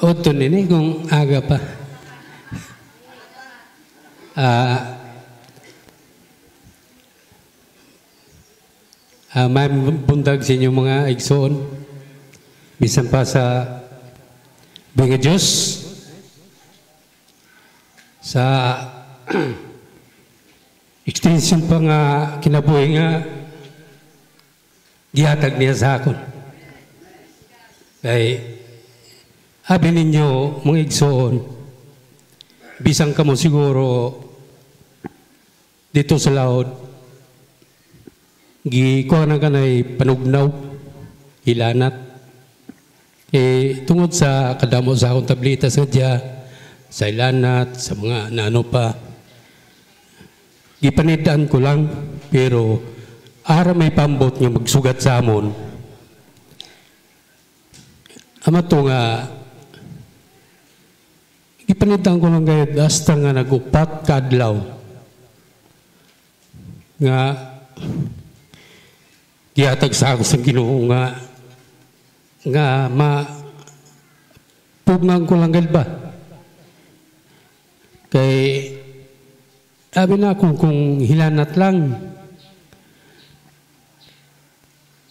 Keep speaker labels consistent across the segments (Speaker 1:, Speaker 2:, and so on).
Speaker 1: Oto nini kung aga pa. May bundag sa inyong mga igsoon. Bisan pa sa Binga Diyos. Sa extension pa nga kinabuhi nga gihatag niya sa akon. Kaya abi ninyo mga igsoon, bisang kamo siguro dito sa laod, gikuha na ka na'y panugnaw, hilanat. Tungod sa kadamo sa akong tablita sa dya, sa hilanat, sa mga naano pa, gipanidaan ko lang, pero ara may pambot nga magsugat sa amon. Ama to nga, gipanidaan ko lang kayo, hasta nga nagupat kadlaw, nga gihatag sa ako sa Ginoo nga pugnan ko lang ba? Kay sabi na kung hilanat lang,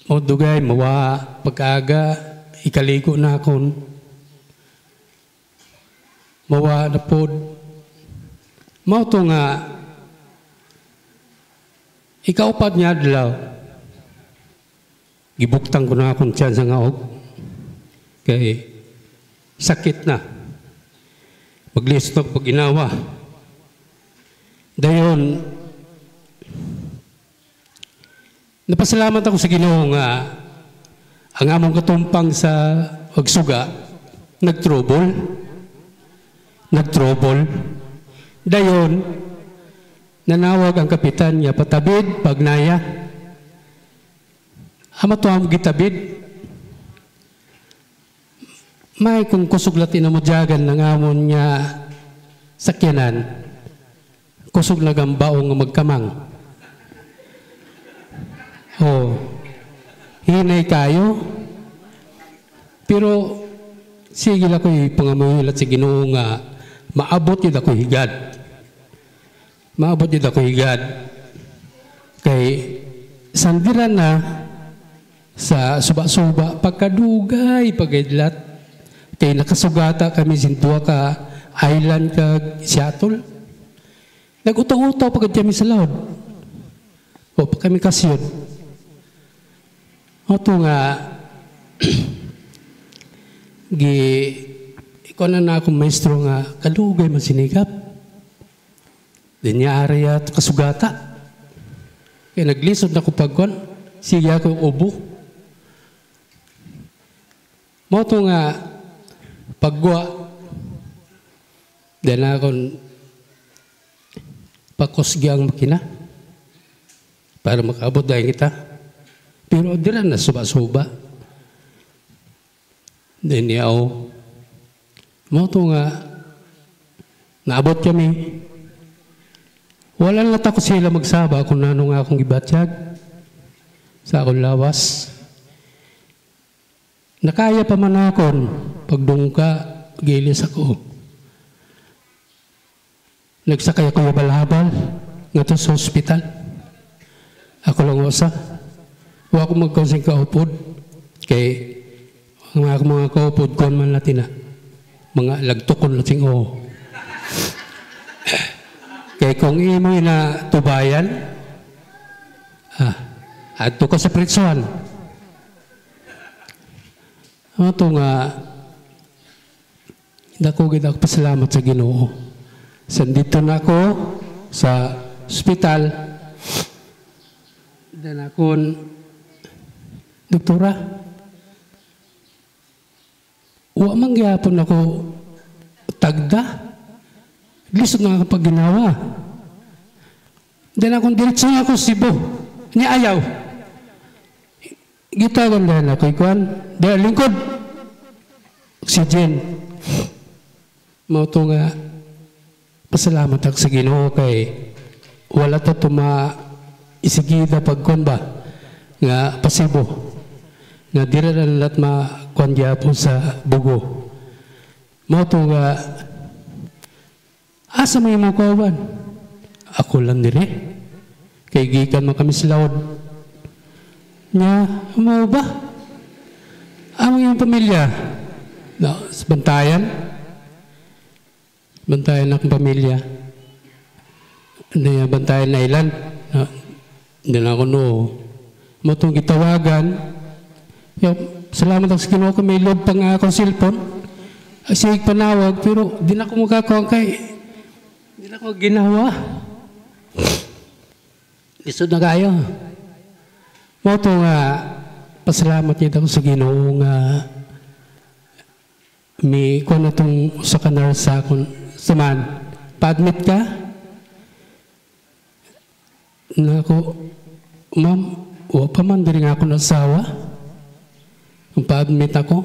Speaker 1: dugay, mawa, pag-aga, ikaligo na akon, mawa na po. Mao to nga, ikaupat niya adlaw, gibuktang ko na akong tiyan sa ngaog, kay sakit na. Maglistok, pag ginawa. Dayon, napasalamat ako sa Ginoo nga ang among katumpang sa pagsuga, nagtrobol. Dayon, nanawag ang kapitan niya, patabid, pagnaya. Ama to ang gitabid. May kung kusog latin na mo dyagan ng amon niya sakyanan, kusog na gambaong nga magkamang. Hinay kayo. Pero sige lang ko'y pangamuhilat sa Ginoo nga maabot yun ako higad. Kay sandiran na sa suba-suba, pagkadugay, pagidlat, kay nakasugata kami sintua ka island ka Seattle. Nag-utaw-utaw pagad kami sa laod. Pag kami kasyon. Ito nga, ikaw na akong maestro nga, kadugay masinikap. Dinyari at kasugata. Kaya naglisod na ko pagkon, sige ako ubo. Mo ito nga, pagwa, dahil na akong pakosgi ang makina para makaabot dahil kita. Pero di na suba-suba. Dahil niya ako, mo ito nga, naabot kami. Wala lang ako sila magsaba kung nano nga akong ibatyag sa akong lawas. Nakaya pa man akon, pagdungka, gilis ako. Nagsakay ako habal-habal, nga to sa hospital. Ako lang wasa. Huwag ako magkonsing kaupod. Kay, mga kaupod, kon man natin na. Mga lagtukon natin, Kay kung imo na tubayan, adto ka sa pritsuhan. Ito nga, dako pasalamat sa Ginoo. Sandito na ako sa ospital. Dan akon, doktora, wa mangyapon ako tagda. Lisod nga kapag ginawa. Dan akong diretso nga ako Cebu. Niya ayaw. Gitagan dahil ako ikuan. Dahil lingkod. Oxygen. Mauto nga, pasalamat ako sa Ginoo kay wala ta isigida pagkuan ba nga pasibo. Nga dira na lahat makuan po sa bugo. Mo to nga, asa may mga kauban? Ako lang dire. Kay gikan mo kami sa laod. Nga, mo ba? Amang yung pamilya. No, sa bantayan. Bantayan akong pamilya. Bantayan na ilan. No, hindi na ako no. Mo itong gitawagan. Salamat ako sa Ginoo ko. May load pang akong cellphone. Sige panawag. Pero di na ako magkakawag kay di na ako ginawa. Lisod na kayo. Mo itong pasalamat niya ako sa Ginoo nga may kung na itong sa kanars sa akong saman. Pa-admit ka? Na ako, ma'am, o pa man din nga ako nasawa. Kung pa-admit ako,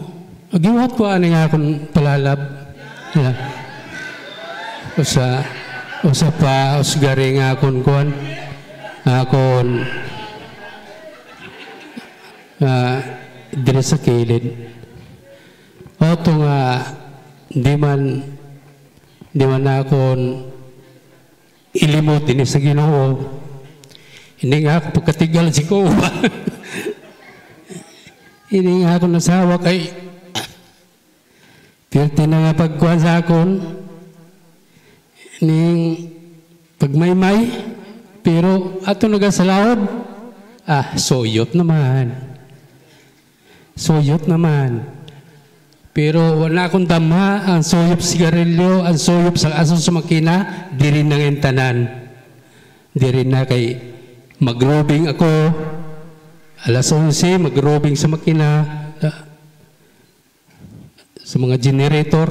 Speaker 1: agiwat ko ano nga akong palalab. Yeah. Usa pa, usgari nga akong kuhan. Akong dire sa kilid. O ito nga, di man akong ilimot din sa Ginoo. Hindi nga ako pagkatigal si Kuba. Hindi nga ako nasawa kay pirti na nga pagkuhan sa akon. Ning pagmaymay. Pero ato nagasalahod. Soyot naman. Soyot naman. Pero wala akong damha, ang soyop sigarilyo, ang soyop sa aso sa makina, di rin nang entanan. Di rin na kay mag-robing ako, alas 11, mag-robing sa makina, sa mga generator.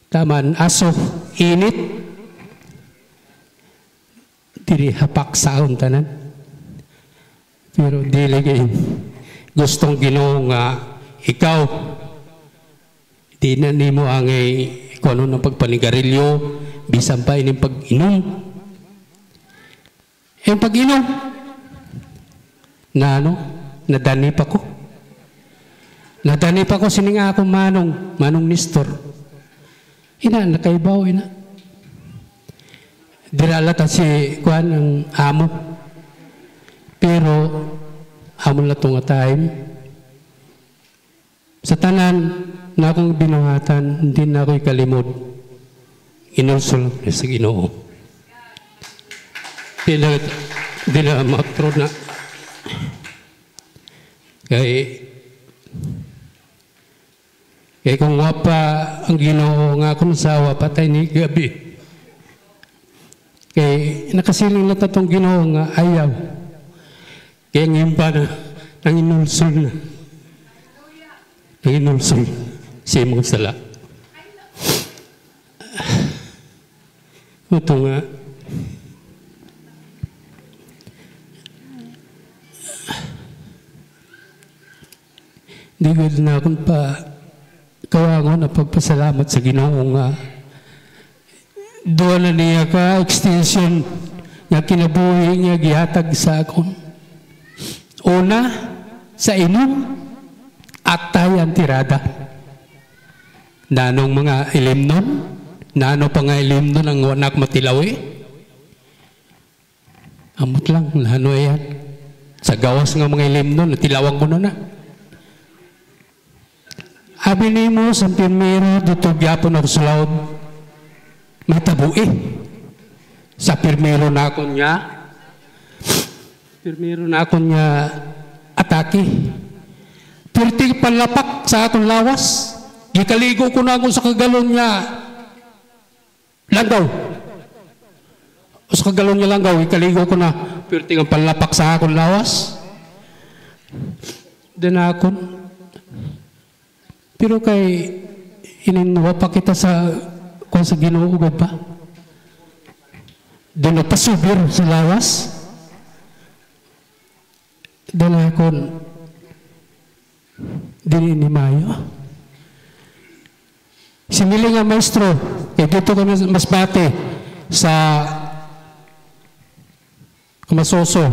Speaker 1: Taman, aso, init, di rin hapak sa tanan. Pero di lagi, gustong Ginoo nga, ikaw, di na ni mo ang kung ano ng pagpanigarilyo, bisan pa ining pag-inom. Yung pag-inom, nadanip ako. Nadanip ako sininga akong manong Nestor. Nakaibaw, Diralata si Kuan ang amo. Pero, amo na itong time, sa tanan na akong binuhatan, hindi na ako'y kalimod. Inulsol sa Ginoo. Di na matro na. Kaya kung wapa ang Ginoo nga akong sawa, patay ni gabi. Kaya nakasiling na tatong Ginoo nga ayaw. Kaya ngayon pa na nang inulsol na. Inulsol siya mong sala. Ito nga. Di ko na akong pa kawangon na pagpasalamat sa Ginoo nga. Doon na niya ka extension nga kinabuhi niya gihatag sa akon. Una, sa inom. At tayo ang tirada. Nanong mga ilimnon? Nano pa nga ilimnon ang wanak matilawi? Amot lang, nano yan. Sa gawas nga mga ilimnon, natilawang ko na. Abi ni mo, sa pirmero, dito gyapon ako sa laod. May tabuhi. Sa pirmero na ako niya, atake. Pirti palapak sa akong lawas. Gikaligo ko na ako sa kagalon niya. Langgaw. O sa kagalon niya langgaw, gikaligo ko na. Pirti ang palapak sa akong lawas. Dinakon. Pero kay ininwa pa kita sa kung sa Ginoo ugad pa. Doon pasubir sa lawas. Dinakon. Dili ni Mayo. Simili nga maestro, dito kami Masbate sa Kumasoso.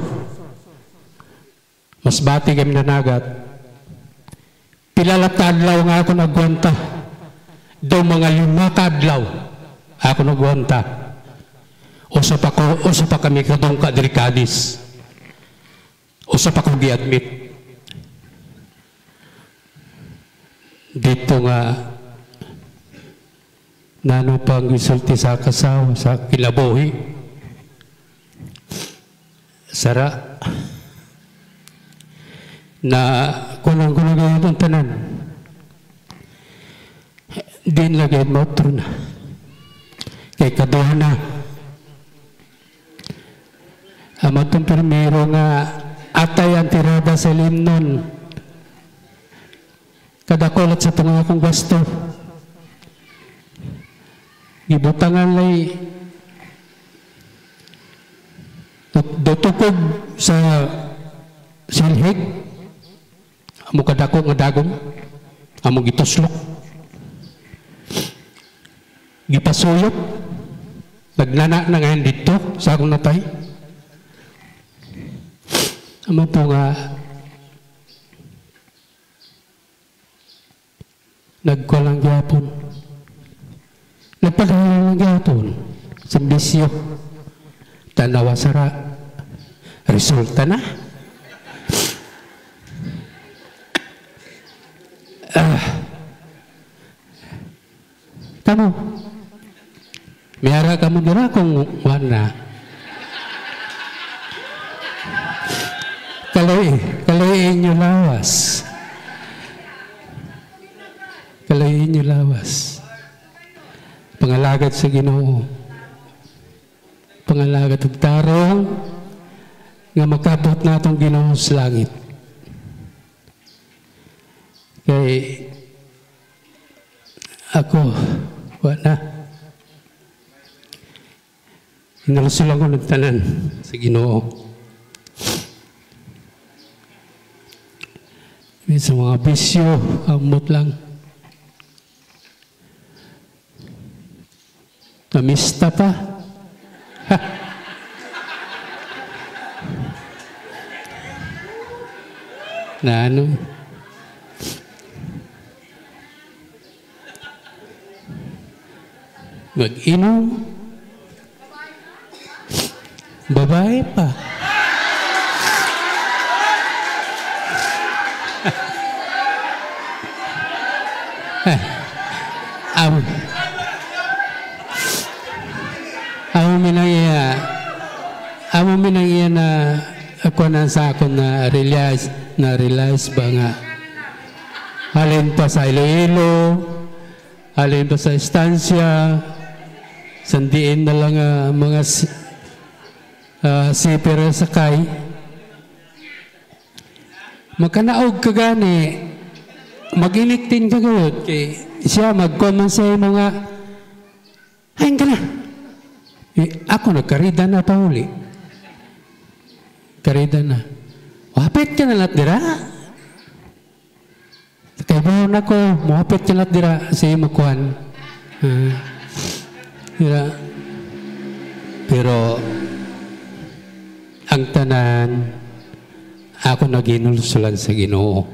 Speaker 1: Masbate kami nanagat. Pilalat adlaw nga ako nagwanta. daw mga 5 kadlaw ako nagwanta. Usap pa kami katong kadrikadis. Usap ako gi-admit. Dito nga nano pang gisulti sa kasawa sa kilabuhi. Sara na kunang-kunang itong tanan. Din lagi motro na. Kay kaduha na. Amatong primero nga atay ang tirada sa limnon. Kadakulat sa tunga akong gasto. Gibutangan lay dutukog sa silhig. Amo kadako nga dagong. Amo gituslok. Gipasuyot. Nagnana na ngayon dito sa akong natay. Amo po nga nagkulang gyapon. Nagpagalang gyapon sa bisyo. Tanawa sara. Resulta na. Kamu. Mayara kamu dira kung warna. Kalau inyo lawas. Kalayin niyo lawas. Pangalagad sa Ginoo. Pangalagad og tarong nga makabot natong Ginoo sa langit. Kay ako wala. Inalusulan ko ng tanan sa Ginoo. Sa mga bisyo, amot lang. Namista pa. Ha. Na ano? Mag-inom. Babae pa. Amo minangya na ako na sa akon na realize ba nga halin pa sa Iloilo, halin pa sa estansya, sandiin na lang mga sipira sakay. Magkanaog ka gani, mag-iniktin ka gawad, kay siya mag-comment sa mga, ayun ka na. Ako nagkarida na pa uli. Karida na. Wapit ka na lahat dira. Kaya ba na ko, wapit ka lahat dira sa imukuhan. Pero, ang tanan, ako naginulsulan sa Ginoo.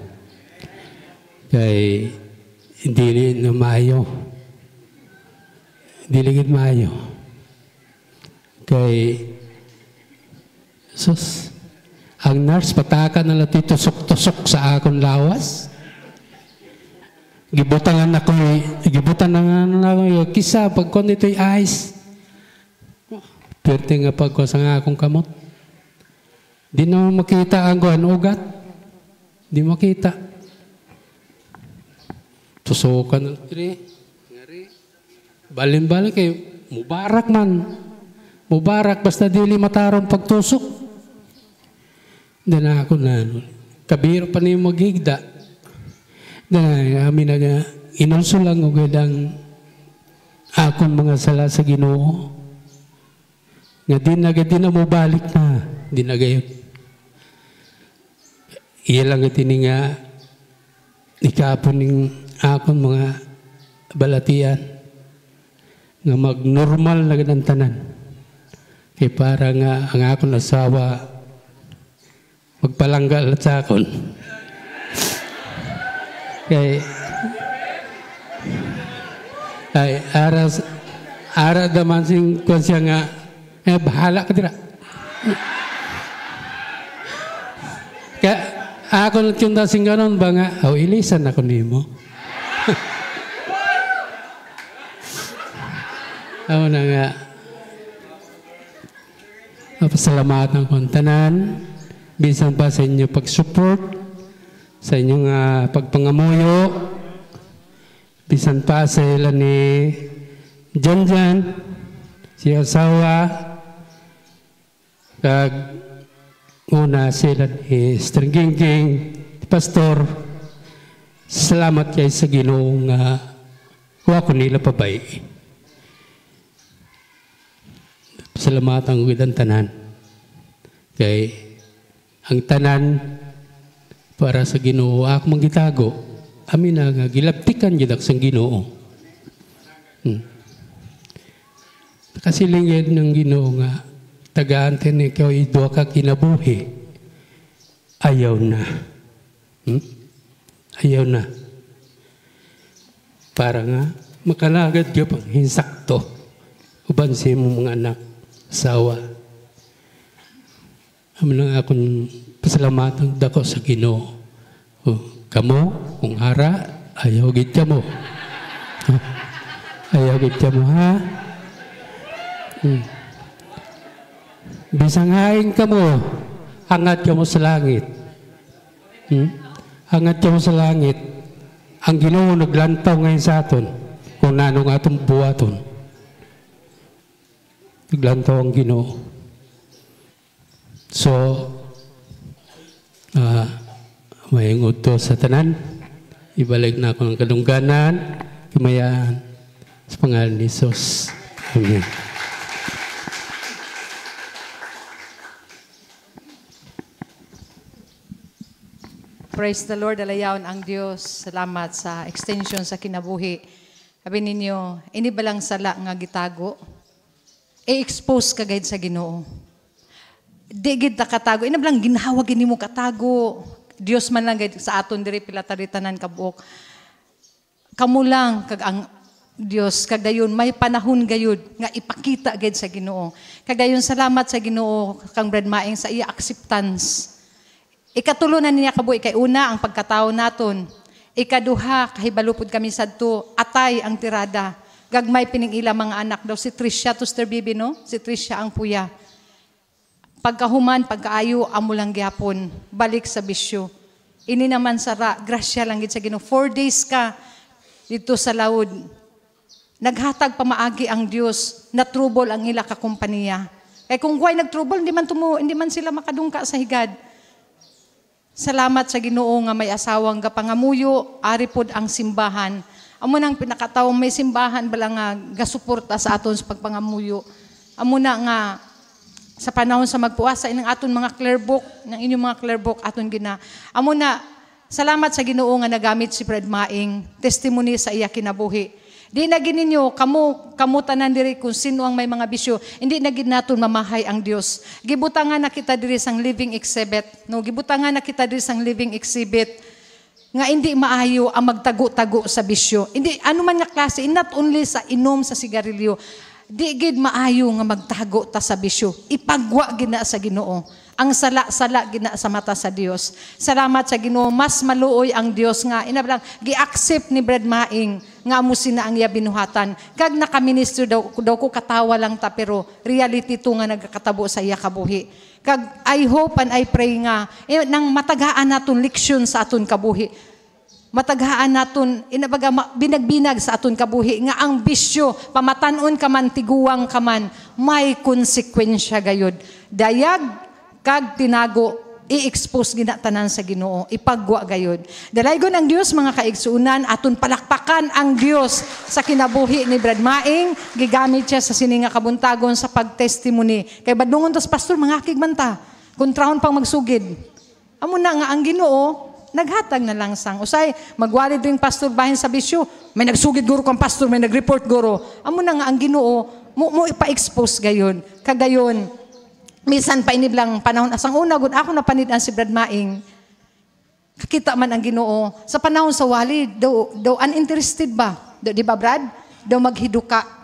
Speaker 1: Kay, hindi na maayo. Hindi ligid maayo. Kay, sus, ang nurse pataka na lati tusok-tusok sa akong lawas. Gibutan na ako kisa pagkon ito'y ice. Pwerte nga pagko sa akong kamot. Di na makita ang ugat. Di makita. Tusokan na lati. Balin-balin kayo, mubarak man. Mubarak basta dili matarong pagtusok. Doon na ako na, kabiro pa niyo maghigda. Doon na, amin na, inulso lang o gadang akong mga sala sa Ginoo. Nga di na mo balik na. Di na gayon. Iya lang iti nga ikapon ng akong mga balatian nga mag-normal na ganang tanan. Kaya para nga ang akong asawa magpalanggal sa akon. Ay, ara daman sing kwan siya nga, bahala ka dira. Kaya, ako nagkunta sing ganon ba nga, ilisan ako nimo. Ako na nga, mapasalamatan kong tanan, bisan pa sa inyo pag-support, sa inyong pagpangamuyo, bisan pa sa ilan ni Janjan, si asawa, kag una sila ni Stringgingging, Pastor, salamat kay sa Ginoo nga wa ko nila pabay. Salamatan ko ang tanan. Kay ang tanan para sa Ginoo ako manggitago. Amin na nga gilabtikan gidak sang Ginoo. Kasilingin ng Ginoo nga tagaan ni ikaw idwa ka kinabuhi. Ayaw na. Ayaw na. Para nga makalagad ka pang hinsakto. Uban sa mga anak. Asawa. Amin lang akong pasalamatan dako sa Ginoo. Kamo, kung hara, ayaw gid ka mo. Ayaw gid ka mo, ha? Bisang haing ka mo, hangat ka mo sa langit. Hangat ka mo sa langit. Ang Ginoo naglantaw ngayon sa aton, kung nanong atong buhaton. Naglantaw ang Ginoo. So, mayingod to sa tanan. Ibalik na ako ng kadungganan, kamayaan, sa pangalan ni Jesus. Amen.
Speaker 2: Praise the Lord, alayaon ang Diyos. Salamat sa extension sa kinabuhi. Sabi ninyo, ini ba lang sala nga gitago? I-expose ka gayud sa Ginoo. Di gid ta katago. Ina lang ginhawa gini mo katago. Dios man lang gayud sa aton diri pilataritanan kabuok. Kamo lang kag ang Dios kag dayon may panahon gayud nga ipakita gayud sa Ginoo. Kag dayon salamat sa Ginoo kang Brad Maing sa iya acceptance. Ikatulo na niya kabuhi kay una ang pagkatao naton. Ikaduha kahibalupod kami sadto atay ang tirada. Gagmay piningila mga anak daw si Tricia to Sir Bibi, no? Si Tricia ang puya. Pagkahuman, pagkaayo, amo lang gyapon. Balik sa bisyo. Ini naman sara, grasya lang gid sa Ginoo. 4 days ka dito sa laod. Naghatag pamaagi ang Dios na trouble ang ila ka kompanya. Kaya kung guay nagtrouble, hindi man sila makadungka sa higad. Salamat sa Ginoo nga may asawang gapangamuyo, aripod ang simbahan. Amo nang pinakataong may simbahan bala nga gasuporta sa aton sa pagpangamuyo. Amo na nga sa panahon sa magpuasa ining aton mga clerbook, ng inyong mga clerbook aton gina. Amo na salamat sa Ginoo nga nagamit si Fred Maing, testimony sa iya kinabuhi. Di na gininyo kamo tanan diri kung sino ang may mga bisyo, hindi na gid naton mamahay ang Dios. Gibutangan na kita diri sang living exhibit, no? Gibutangan na kita diri sang living exhibit nga hindi maayo ang magtago-tago sa bisyo. Hindi, ano man nga klase, not only sa inom sa sigarilyo, di gid maayo nga magtago ta sa bisyo. Ipagwa gina sa Ginoo. Ang sala-sala gina sa mata sa Dios. Salamat sa Ginoo, mas maluoy ang Dios nga. Inablang, gi-accept ni Brad Maing nga mo sina ang iya binuhatan. Kag naka-minister daw ko katawa lang ta, pero reality to nga nagkakatabo sa iya kabuhi. Kag I hope and I pray nga nang mataghaan naton leksyon sa aton kabuhi. Mataghaan naton inabaga binagbinag sa aton kabuhi nga ang bisyo pamatan-on ka man tiguwang ka man may konsekwensya gayud. Dayag kag tinago i-expose gina tanan sa Ginoo, ipagwa gayud. Dalaygon ang Dios mga kaigsuunan, aton palakpakan ang Dios sa kinabuhi ni Brad Maing, gigamit siya sa sininga kabuntagon sa pagtestimony. Kay badungon tas pastor mangakig man ta, kontrahon pang magsugid. Amo na nga ang Ginoo, naghatag na lang sang usay magwalid ring pastor bahin sa bisyo, may nagsugid guro kang pastor, may nagreport guro. Amo na nga ang Ginoo, mo ipa-expose gayon. Kagayon minsan pa iniblang panahon asang una gud ako napanid-an si Brad Maing. Kakita man ang Ginoo sa panahon sa wali daw uninterested ba? Di ba Brad? daw maghiduka.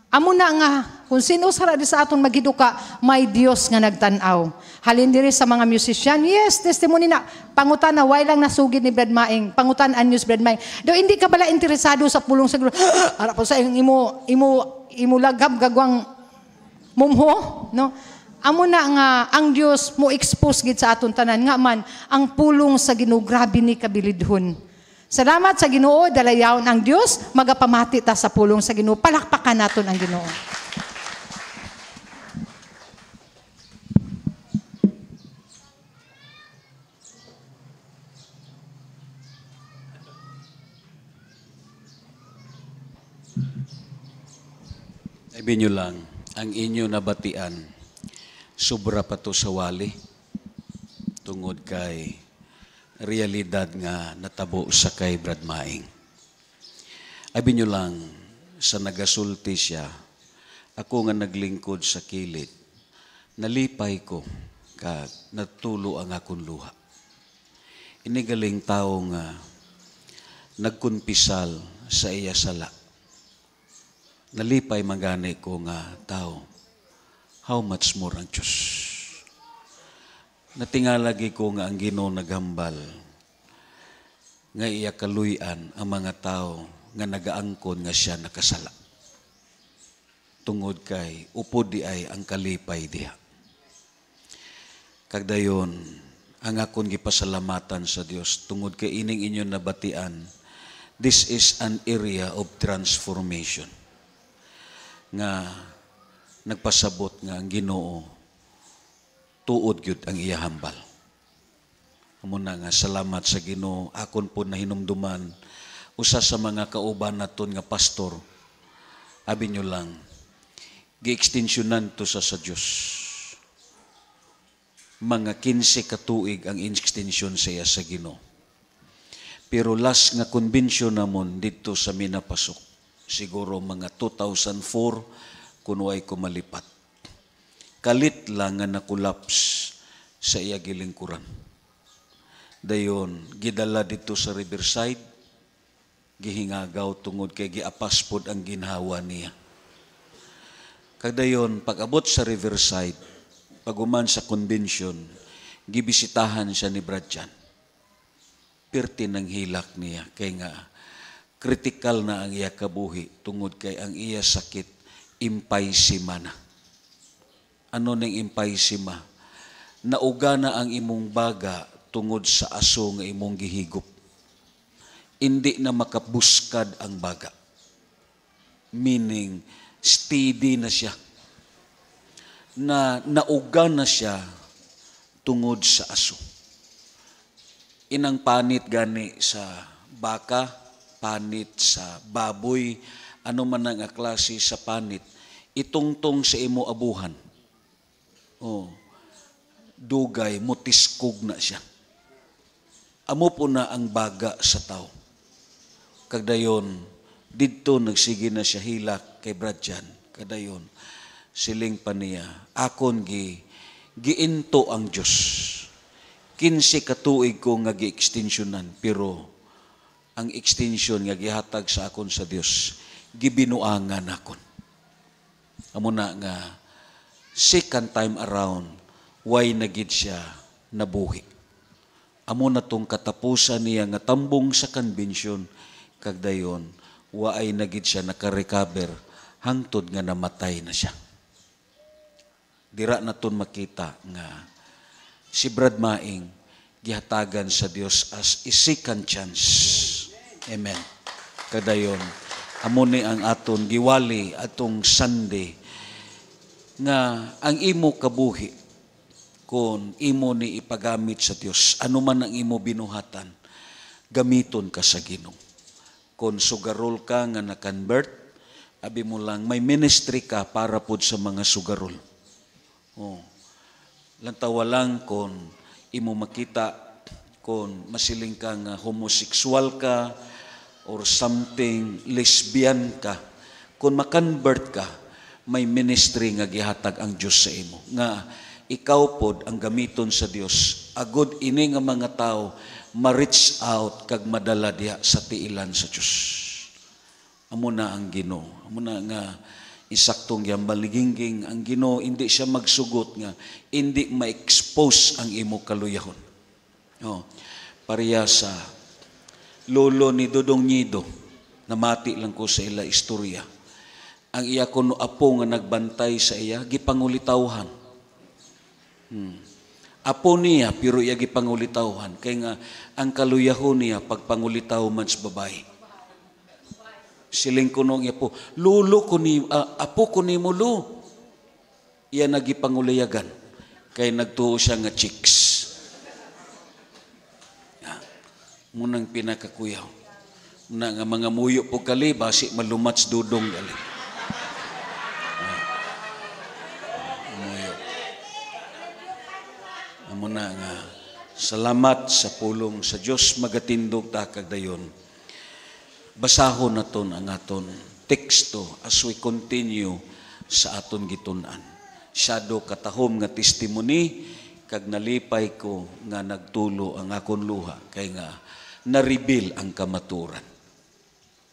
Speaker 2: Amo na nga, kung sino sara di sa aton maghiduka, may Dios nga nagtanaw. Halin diri sa mga musician, yes, testimony na, pangutan na, why lang nasugid ni Brad Maing, pangutan anyos Brad Maing. Daw hindi ka bala interesado sa pulong sa Ginoo. Ara po sa imo lagab gagwang mumho, no? Amo na nga ang Dios mo expose gid sa aton tanan nga man ang pulong sa Ginoo grabe ni kabilidhon. Salamat sa Ginoo, dalayawon ang Dios, magapamati ta sa pulong sa Ginoo. Palakpakan naton ang Ginoo.
Speaker 3: Sabi nyo lang, ang inyo nabatian, sobra pa to sa wali, tungod kay realidad nga natabo sa kay Brad Maing. Abi nyo lang, sa nagasulti siya, ako nga naglingkod sa kilid, nalipay ko, kag natulo ang akong luha. Inigaling tao nga nagkunpisal sa iya sala. Nalipay magani ko nga tao, how much more ang Diyos? Natingalagi ko nga ang Ginoo naghambal nga iya kaluyan ang mga tao nga nagaangkon nga siya nakasala. Tungod kay upod di ay ang kalipay diha. Kagdayon ang akon gipasalamatan sa Dios tungod kay ining inyo nabatian, this is an area of transformation. Nga nagpasabot nga ang Ginoo tuod gyud ang iya hambal. Amo na nga salamat sa Ginoo, akon po na hinumduman usa sa mga kauban naton nga pastor. Abi nyo lang, gi-extensyonan to sa Dios. Mga 15 katuig ang extension sa iya sa Ginoo. Pero last nga convention namon dito sa minapasok, siguro mga 2004 kunway ko malipat. Kalit lang nga nakulaps sa iya gilingkuran. Dayon, gidala dito sa Riverside, gihingagaw tungod kay giapaspod ang ginhawa niya. Kagdayon, pag-abot sa Riverside, paguman sa convention, gibisitahan siya ni Brad Jan. Pirti ng hilak niya, kay nga kritikal na ang iya kabuhi tungod kay ang iya sakit emphysema na. Ano ning emphysema? Nauga na ang imong baga tungod sa aso nga imong gihigop. Hindi na makabuskad ang baga. Meaning, steady na siya. Nauga na siya tungod sa aso. Inang panit gani sa baka, panit sa baboy, ano man ang klase sa panit, itungtong sa imo abuhan. Dugay, mutiskog na siya. Amo po na ang baga sa tao. Kagdayon, dito nagsige na siya hilak kay Brad Jan. Kagdayon, siling pa niya, akon giinto ang Diyos. 15 katuig ko nga gi-extensionan, pero ang extension nga gihatag sa akon sa Dios, gibinuangan akon. Amo na nga, second time around, why nagid siya nabuhi. Amo na tong katapusan niya nga tambong sa convention, kagdayon, waay nagid siya nakarecover, hangtod nga namatay na siya. Dira na ton makita nga si Brad Maing gihatagan sa Dios as a second chance. Amen. Kadayon, amo ni ang aton giwali atong Sunday nga ang imo kabuhi kung imo ni ipagamit sa Dios, ano man ang imo binuhatan, gamiton ka sa Ginoo. Kung sugarol ka nga na-convert, abi mo lang, may ministry ka para pod sa mga sugarol. Lantawa lang kung imo makita kung masiling ka nga homosexual ka or something, lesbian ka, kung makonvert ka, may ministry nga gihatag ang Diyos sa imo. Nga ikaw pod ang gamiton sa Dios. Agod ini nga mga tao ma-reach out kag madala diha sa tiilan sa Diyos. amo na ang Ginoo. Amo na nga isaktong yang maligingking ang Ginoo, hindi siya magsugot nga hindi ma-expose ang imo kaluyahon. Pareha sa lolo ni Dodong Nido, namati lang ko sa ila istorya. Ang iya kuno apo nga nagbantay sa iya, gipangulitawhan. Apo niya, pero iya gipangulitawhan. Kaya nga, ang kaluyahon niya, pagpangulitaw man sa babae. Siling kuno niya po, apo ko ni mo, lo. Iya nagipanguliyagan. Kaya nagtuo siya nga chicks. Munang pinakakuyaw. Muna nga mga muyo po kali, basi malumats dudong gali. Muyo. Muna nga, salamat sa pulong sa Diyos, magatindog ta kagdayon. Basahon naton ang aton teksto as we continue sa aton gitunan. Siyado katahom nga testimony, kag nalipay ko nga nagtulo ang akon luha, kay nga na-reveal ang kamaturan.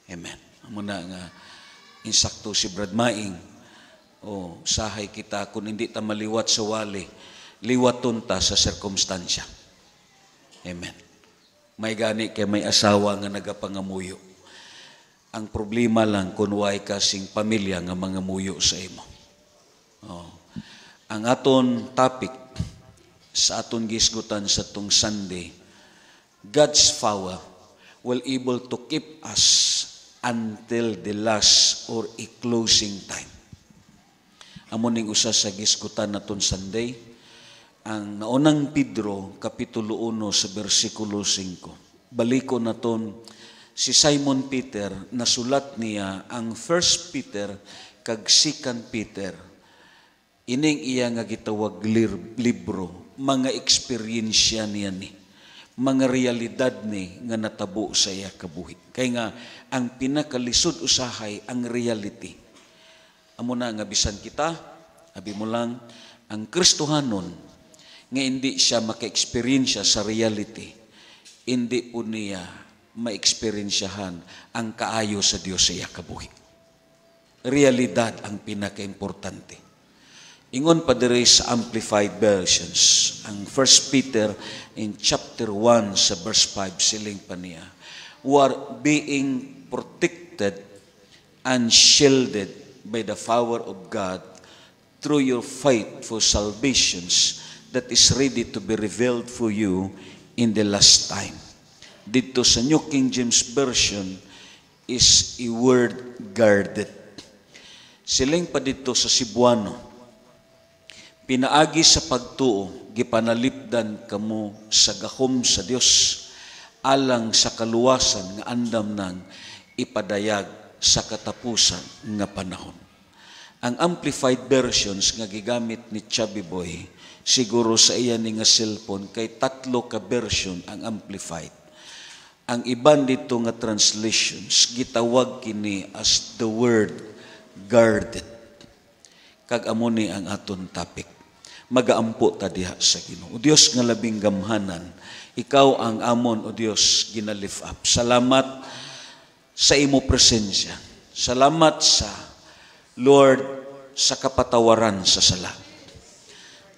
Speaker 3: Amen. Muna nga, insakto si Brad Maing, sahay kita, kung hindi ta maliwat sa wali, liwaton ta sa sirkumstansya. Amen. May gani kay may asawa nga nagapangamuyo. Ang problema lang kung way kasing pamilya nga mga muyo sa imo. Ang aton topic sa aton gisgutan sa tung Sunday, God's power will able to keep us until the last or a closing time. Amo ning usa sa gisgutan naton Sunday, ang naunang Pedro, Kapitulo 1 sa versikulo 5. Baliko naton si Simon Peter, nasulat niya ang 1 Peter kag 2 Peter. Ining iya nga gitawag libro, mga eksperyensya niya ni, mga realidad ni nga natabo sa iya kabuhi. Kaya nga, ang pinakalisod usahay ang reality. Amo na nga bisan kita, abi mo lang, ang Kristohanon, nga hindi siya maka-eksperyensya sa reality, hindi po niya ma-eksperyensyahan ang kaayo sa Diyos sa iya kabuhi. Realidad ang pinaka-importante. Ingon pa diri sa Amplified Versions, ang 1 Peter in chapter 1 sa verse 5, siling pa niya, who are being protected and shielded by the power of God through your faith for salvations that is ready to be revealed for you in the last time. Dito sa New King James Version is a word guarded. Siling pa dito sa Cebuano, pinaagi sa pagtuo, gipanalipdan kamo sa gahom sa Dios, alang sa kaluwasan nga andam nang ipadayag sa katapusan nga panahon. Ang Amplified Versions nga gigamit ni Chubby Boy, siguro sa iya ni nga cellphone, kay 3 ka version ang Amplified. Ang iban dito nga translations, gitawag kini as the word guarded. Kag amo ni ang aton topic. Magaampo ta diha sa Ginoo. O Dios nga labing gamhanan, ikaw ang amon, o Dios, ginalift up. Salamat sa imo presensya. Salamat sa Lord sa kapatawaran sa sala.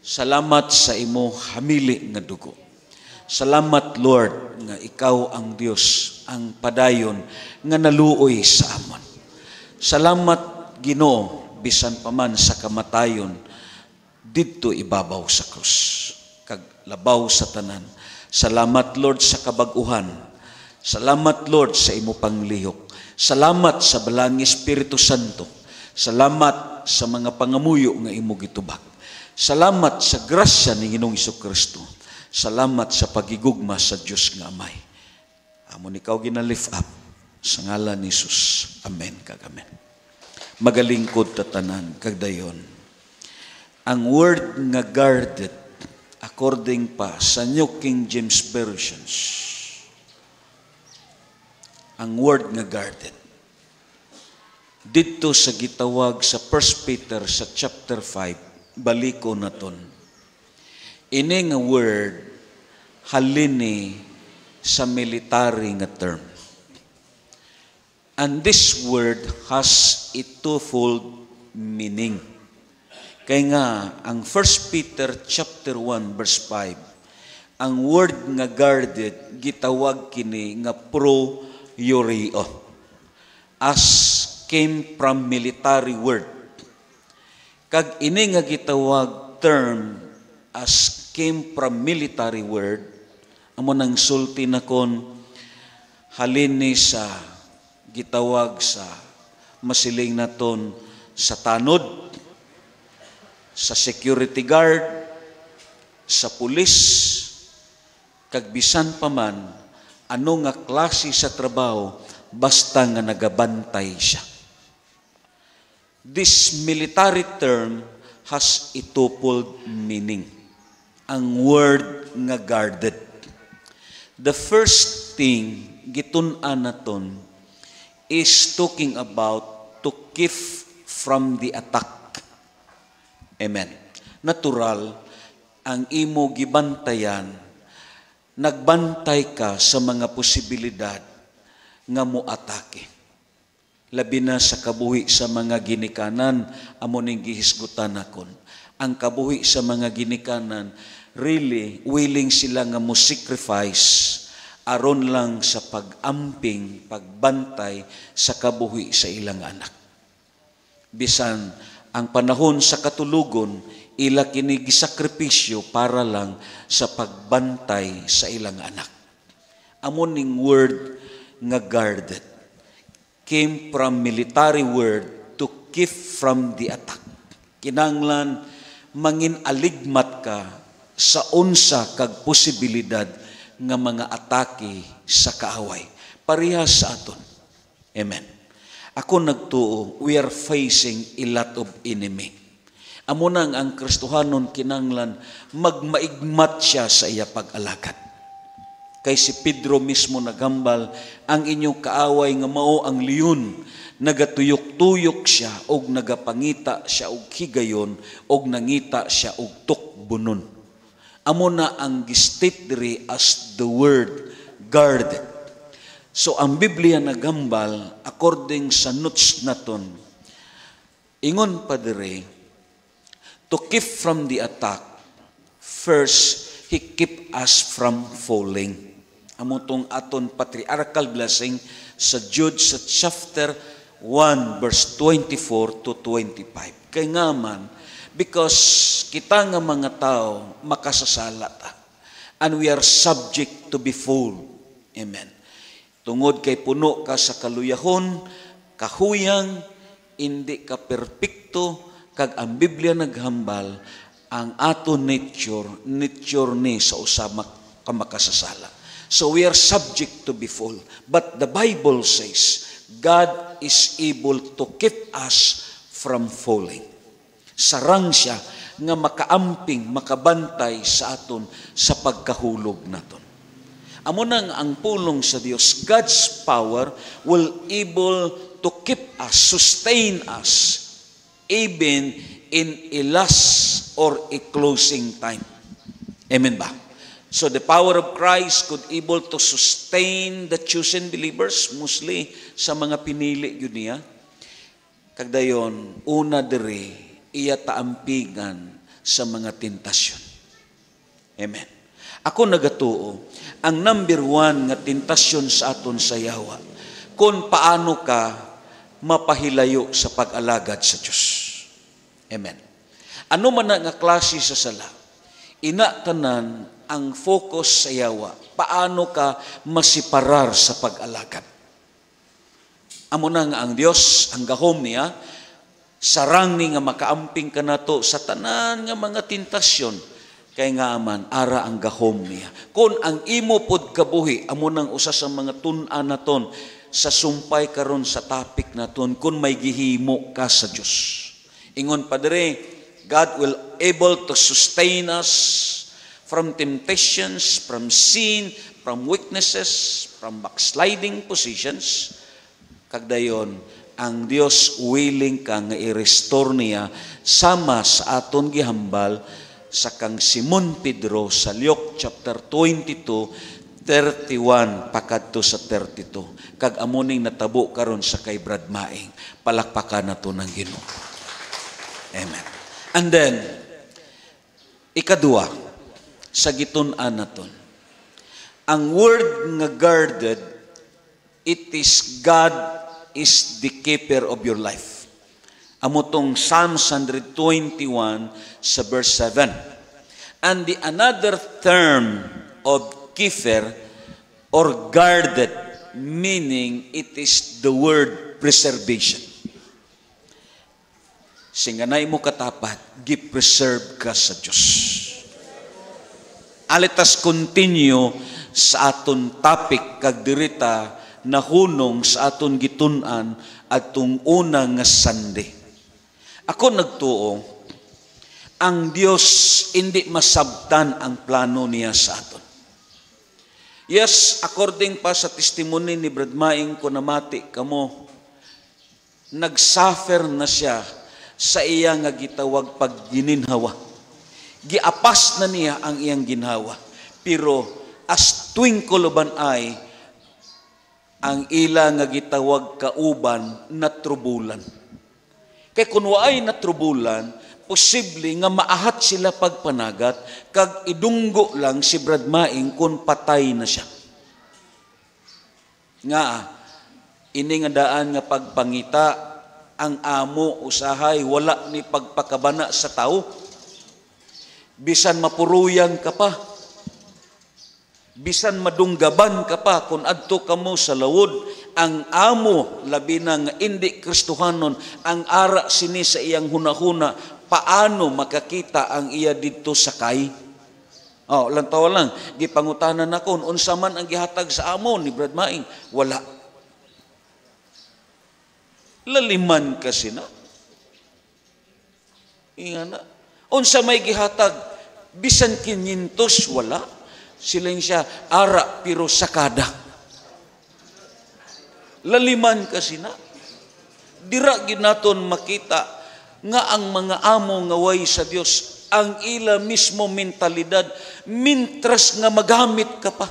Speaker 3: Salamat sa imo hamili nga dugo. Salamat, Lord, nga ikaw ang Dios, ang padayon nga naluoy sa amon. Salamat, Ginoo, bisan pa man sa kamatayon, didto ibabaw sa krus, kag labaw sa tanan. Salamat, Lord, sa kabag-uhan. Salamat, Lord, sa imo panglihok. Salamat sa balang Espiritu Santo. Salamat sa mga pangamuyo nga imo gitubag. Salamat sa grasya ni Ginoong Jesucristo. Salamat sa pagigugma sa Diyos nga Amay. Amon ikaw ginalift up sa ngalan ni Jesus. Amen kag amen. Magalingkod tatanan kag dayon. Ang word nga guarded, according pa sa New King James Versions, ang word nga guarded, dito sa gitawag sa 1 Peter sa chapter 5, baliko naton. Ini nga word, halini sa military nga term. And this word has a twofold meaning. Kaya nga, ang 1 Peter chapter 1 verse 5, ang word nga guarded, gitawag kini nga pro-eurio. As came from military word. Kag ini nga gitawag term as came from military word, amo nang sulti na kon halin ni sa gitawag sa masiling naton sa tanod, sa security guard, sa pulis, kag bisan pa man ano nga klase sa trabaho basta nga nagabantay siya. This military term has a twofold meaning. Ang word nga guarded. The first thing gitun-an naton is talking about to keep from the attack. Amen. Natural, ang imo gibantayan, nagbantay ka sa mga posibilidad nga moatake. Labi na sa kabuhi sa mga ginikanan, amo ning gihisgutan nakon. Ang kabuhi sa mga ginikanan, really, willing sila nga mo sacrifice aron lang sa pag-amping, pagbantay sa kabuhi sa ilang anak. Bisan ang panahon sa katulugon, ila kini gisakripisyo para lang sa pagbantay sa ilang anak. Amon ning word nga guarded came from military word to keep from the attack. Kinanglan mangin aligmat ka sa unsa kag posibilidad nga mga atake sa kaaway. Parehas sa aton. Amen. Ako nagtuo, we are facing a lot of enemy. Amo nang ang Kristohanon kinanglan magmaigmat siya sa iya pag-alakad. Kay si Pedro mismo nagambal, ang inyong kaaway nga mao ang leon, nagatuyok-tuyok siya og nagapangita siya og higayon og nangita siya og tukbunon. Amo na ang gistate diri as the word guarded. So ang Biblia nagambal according sa notes naton, ingon pa diri, to keep from the attack, first, He keep us from falling. Amo tong aton patriarchal blessing sa Jude sa chapter 1 verse 24 to 25. Kay nga man, because kita nga mga tao makasasala ta. And we are subject to be full. Amen. Tungod kay puno ka sa kaluyahon, kahuyang, hindi ka perpekto, kag ang Biblia naghambal, ang ato nature ni sa usama ka makasasala. So we are subject to be full. But the Bible says, God is able to keep us from falling. Sarang siya nga makaamping, makabantay sa aton sa pagkahulog naton. Amo nang ang pulong sa Dios, God's power will able to keep us, sustain us, even in a last or a closing time. Amen ba? So the power of Christ could able to sustain the chosen believers, mostly sa mga pinili yun niya. Kagdayon, una diri, iya taampigan sa mga tentasyon. Amen. Ako nagatuo, ang number 1 nga tentasyon sa aton sa yawa, kung paano ka mapahilayo sa pag-alagad sa Diyos. Amen. Ano man nga klase sa sala, inatanan ang focus sa yawa, paano ka masiparar sa pag-alagad. Amo na nga ang Diyos, ang gahom niya, sarang ni nga makaamping ka nato sa tanan nga mga tentasyon, kay nga aman, ara ang gahom niya. Kung ang imo pod kabuhi, amo nang usa sa mga tun-an naton, sa sumpay karon sa topic naton, kung may gihimo ka sa Diyos. Ingon pa dire, God will able to sustain us from temptations, from sin, from weaknesses, from backsliding positions. Kagdayon, ang Dios willing ka nga i-restore niya sama sa aton gihambal sa kang Simon Pedro sa Luke chapter 22 31 pakadto sa 32. Kag amuning natabo karon sa kay Brad Maing. Palakpakan nato ng Ginoo. Amen. And then, ikadua, sa gitun-an naton. Ang word nga guarded, it is God is the keeper of your life. Amo tong Psalms 121 sa verse 7. And the another term of keeper or guarded, meaning it is the word preservation. Singanay mo katapat, gi-preserve ka sa Diyos. Alitas continue sa aton topic kag dirita nahunong sa aton gitun-an atong una nga Sunday. Ako nagtuo, ang Dios hindi masabtan ang plano niya sa aton. Yes, according pa sa testimony ni Brad Maing ko namati kamo, nagsuffer na siya sa iya nga gitawag paggininhawa. Giapas na niya ang iyang ginhawa. Pero as twinkle of an eye, ang ila nga gitawag kauban natrubulan. Kay kung waay natrubulan, posible nga maahat sila pagpanagat, kag idunggo lang si Brad Maing kung patay na siya. Nga, ini nga daan nga pagpangita, ang amo usahay, wala ni pagpakabana sa tao. Bisan mapuruyan ka pa, bisan madunggaban ka pa, kung adto ka mo sa lawod, ang amo, labi na nga hindi Kristohanon, ang ara sini sa iyang hunahuna, paano makakita ang iya dito sa kay? Oh, lantaw lang, gipangutanan ako, unsa man ang gihatag sa amo ni Brad Maing? Wala. Laliman kasi na. Ingana. Unsa may gihatag, bisan 500, wala. Siling siya, ara, pero sakada. Laliman kasi na. Dira ginaton makita nga ang mga amo nga way sa Dios, ang ila mismo mentalidad, mintras nga magamit ka pa.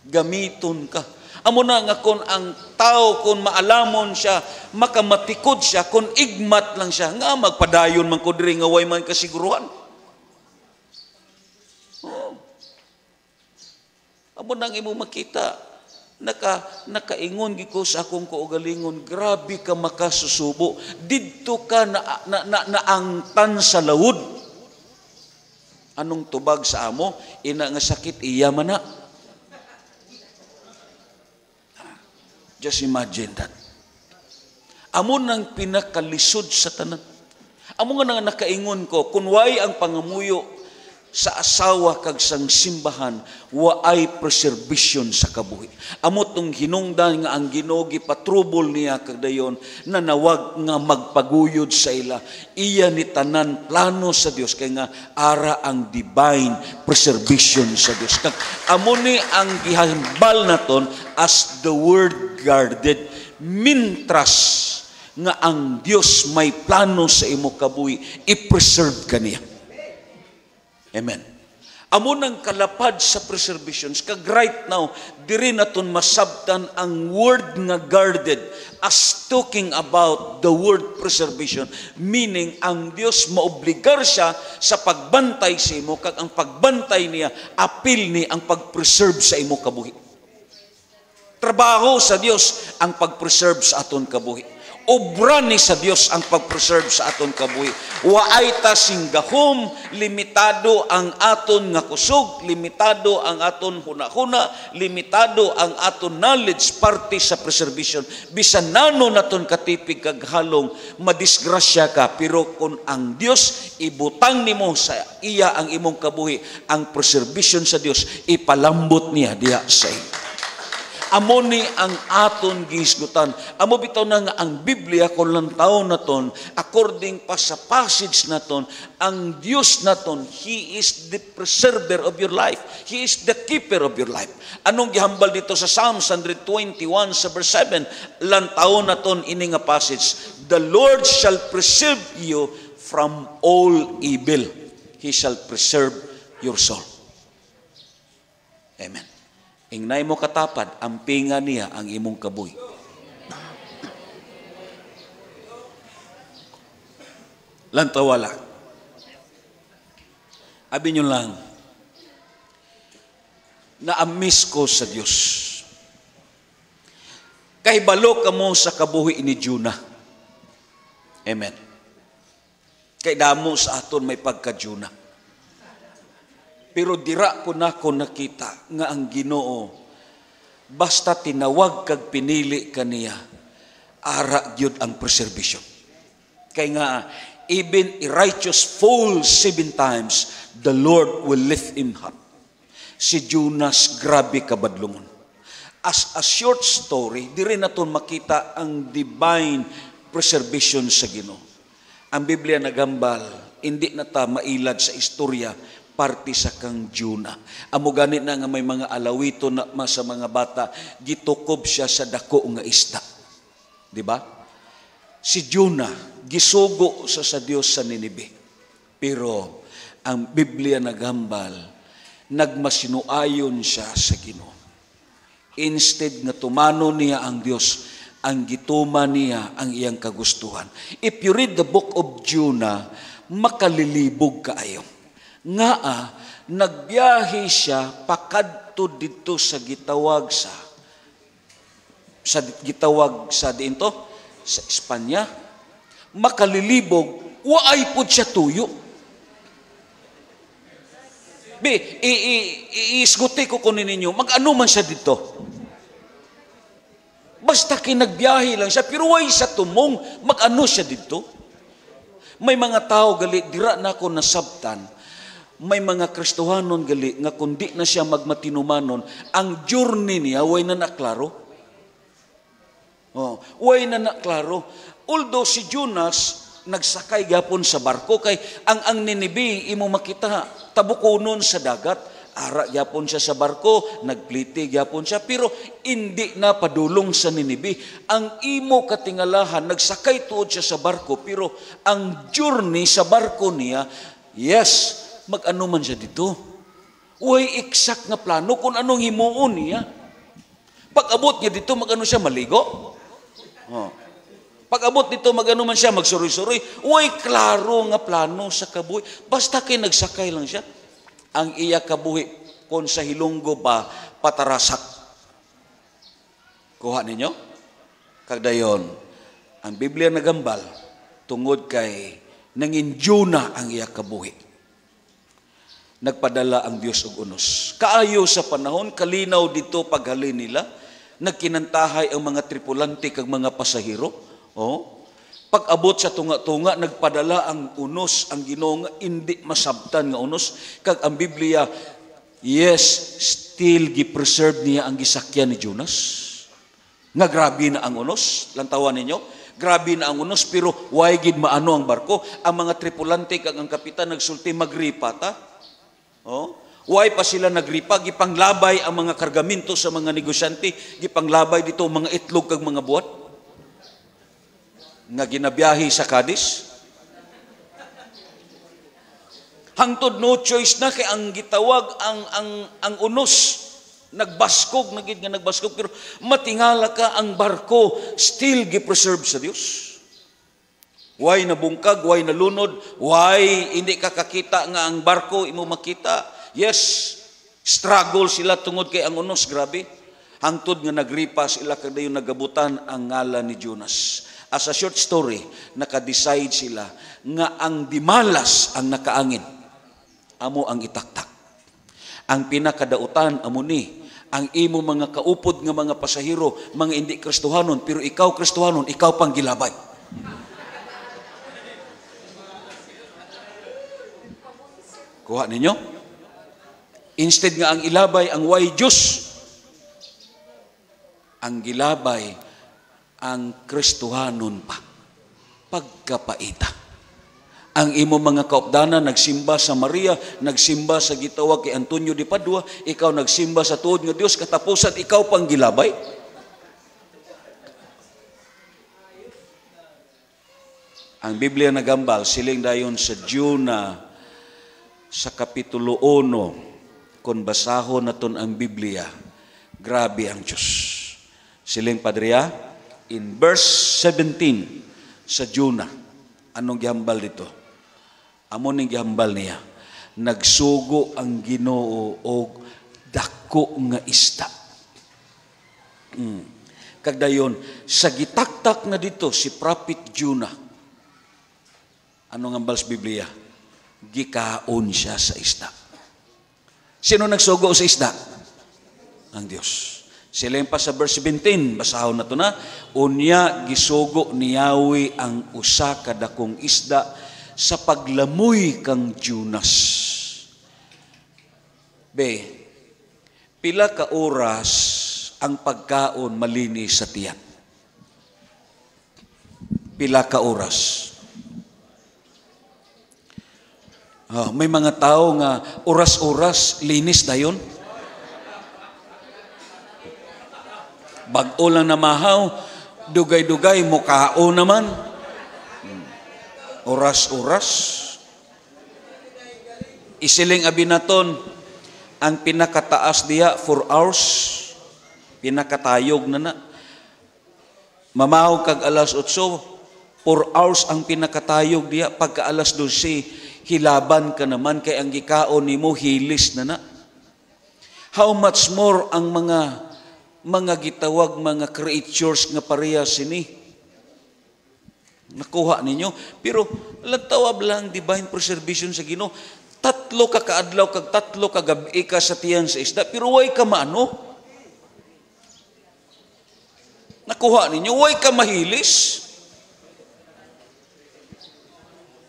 Speaker 3: Gamiton ka. Amo na nga kung ang tao, kung maalamon siya, makamatikod siya, kung igmat lang siya, nga magpadayon man ko diri nga way man kasiguruhan. Oh. Amo nang imo makita, nakaingon giko sa akong kaugalingon, grabe ka makasusubo, didto ka naangtan sa lawod. Anong tubag sa amo? Ina nga sakit, iya man na. Just imagine that. Amo nang pinakalisod sa tanan. Amo nga nang nakaingon ko, kung way ang pangamuyo sa asawa kag sang simbahan, waay preservation sa kabuhi. Amo tong hinungdan nga ang Ginoo gipatrubol niya kagdayon, nanawag nga magpaguyod sa ila. Iya ni tanan plano sa Dios, kay nga ara ang divine preservation sa Dios. Kag amo ni ang gihambal naton as the word guarded, mintras nga ang Dios may plano sa imo kabuhi, i-preserve kaniya. Amen. Amo nang kalapad sa preservations, kag right now, diri naton masabtan ang word nga guarded as talking about the word preservation, meaning ang Dios maobligar siya sa pagbantay sa imo, kag ang pagbantay niya, apil ni ang pag-preserve sa imo kabuhi. Trabaho sa Dios ang pag-preserve sa aton kabuhi. Obra ni sa Dios ang pag-preserve sa aton kabuhi. Waay ta singgahom, limitado ang aton nga kusog, limitado ang aton hunahuna, limitado ang aton knowledge, parte sa preservation. Bisan nano naton katipig kag halong madisgrasya ka, pero kung ang Dios ibutang nimo sa iya ang imong kabuhi, ang preservation sa Dios ipalambot niya diha sa iyo. Amo ni ang aton gihisgutan. Amo bitaw na nga ang Biblia kung lang taon naton, according pa sa passage naton, ang Diyos naton, He is the preserver of your life. He is the keeper of your life. Anong gihambal dito sa Psalms 121 sa verse 7, lang taon naton ini nga passage, the Lord shall preserve you from all evil. He shall preserve your soul. Amen. Ingnay mo katapad, ampingan niya ang imong kabuhi. Lantawala. Abi nyo lang, na-amiss ko sa Diyos. Kahibalo ka mo sa kabuhi ni Jonah. Amen. Kay damo sa aton may pagka-Jonah. Pero dira ko na ko nakita nga ang Ginoo, basta tinawag kag pinili kaniya, ara gyud ang preservation. Kay nga, even a righteous fall 7 times, the Lord will lift him up. Si Jonas, grabe kabadlungon. As a short story, di rin natin makita ang divine preservation sa Ginoo. Ang Biblia nagambal, hindi na ta mailad sa istorya, parte sa kang Jonah. Amo ganit na nga may mga alawito na sa mga bata, gitukob siya sa dako nga isda. Di ba? Si Jonah, gisugo sa Dios sa Ninibe. Pero ang Biblia nagambal, nagmasinuayon siya sa Ginoo. Instead nga tumano niya ang Dios, ang gituma niya ang iyang kagustuhan. If you read the book of Jonah, makalilibog kaayo. Nga nagbiyahe siya pakadto dito sa gitawag sa diinto sa Espanya. Makalilibog, waay pud siya tuyo. Iisguti ko kunin ninyo, mag-ano man siya dito. Basta kinagbiyahe lang siya, pero way sa tumong, mag-ano siya dito. May mga tao gali, dira na ako nasabtan, may mga Kristohanon gali, nga kundi na siya magmatinumanon, ang journey niya, way na naklaro. Way na naklaro. Although si Jonas, nagsakay gapon sa barko, kay ang Ninibe, imo makita, tabukunon sa dagat, ara gyapon siya sa barko, nagpliti gyapon siya, pero hindi na padulong sa Ninibe. Ang imo katingalahan, nagsakay tuod siya sa barko, pero ang journey sa barko niya, yes, mag-ano man siya dito. Way exact nga plano kung anong himuon niya. Pag-abot niya dito, mag-ano siya, maligo? Pag-abot dito, mag-ano man siya, magsuroy-suroy. Way klaro nga plano sa kabuhi. Basta kay nagsakay lang siya. Ang iya kabuhi, kung sa hilunggo ba, patarasak. Kuha ninyo? Kagdayon, ang Biblia nagambal, tungod kay nangin Jonah ang iya kabuhi. Nagpadala ang Diyos og unos. Kaayo sa panahon, kalinaw dito paghalin nila, nagkinantahay ang mga tripulante kag mga pasahero. Pag-abot sa tunga-tunga, nagpadala ang unos, ang Ginoo nga hindi masabtan nga unos. Kag ang Biblia, yes, still gi-preserve niya ang gisakyan ni Jonas. Nga grabe na ang unos, lantawan ninyo, grabe na ang unos, pero why gid maano ang barko? Ang mga tripulante kag ang kapitan nagsulti magripata. Why pa sila nagripa? Gipanglabay ang mga kargamento sa mga negosyante, gipanglabay dito mga itlog kag mga buhat nga ginabiyahe sa Cadiz. Hangtod no choice na kay ang gitawag ang unos nagbaskog pero matingala ka ang barko still gi-preserve sa Dios. Why nabungkag, why nalunod, why hindi ka kakita nga ang barko imo makita. Yes, struggle sila tungod kay ang unos, grabe. Hangtod nga nagripa sila kadayon nagabutan ang ngalan ni Jonas. As a short story, naka-decide sila nga ang dimalas ang nakaangin. Amo ang itaktak. Ang pinakadautan amo ni ang imo mga kaupod nga mga pasahero, mga hindi Kristohanon, pero ikaw Kristohanon, ikaw pang gilabay. Kuha ninyo? Instead nga ang ilabay, ang way Diyos, ang gilabay, ang Kristohanon pa. Pagkapaita. Ang imo mga kaupdanan, nagsimba sa Maria, nagsimba sa gitawag kay Antonio de Padua, ikaw nagsimba sa tuod nga Dios, katapusan ikaw pang gilabay. Ang Biblia nagambal, siling dayon sa Jonah, sa Kapitulo 1, kung basahon naton ang Biblia, grabe ang Diyos. Siling Padriya, in verse 17 sa Jonah, anong gihambal dito? Amo ning gihambal niya, nagsugo ang Ginoo og dako nga isda. Kagdayon, sa gitaktak na dito si Prophet Jonah, anong ambal sa Biblia? Gikaon siya sa isda. Sino nagsugo sa isda? Ang Diyos. Sila pa sa verse 17, basahon na ito na, unya gisugo ni Yahweh ang usa ka dakong isda sa paglamoy kang Jonas. Pila ka oras ang pagkaon malinis sa tiyan? Pila ka oras? May mga tao nga oras-oras linis dayon. Bag-o lang na mahaw, dugay-dugay mukao naman. Oras-oras. Isiling abinaton, ang pinakataas diya 4 hours, pinakatayog na. Mamahaw kag alas 8, 4 hours ang pinakatayog diya, pagka alas 12, hilaban ka naman kay ang gikaon nimo hilis na. How much more ang mga gitawag mga creatures nga parehas sini. Nakuha ninyo, pero lantawab lang divine preservation sa Ginoo. 3 ka kaadlaw kag 3 ka gabi ka sa tiyan sa isda, pero way ka maano. Nakuha ninyo, way ka mahilis.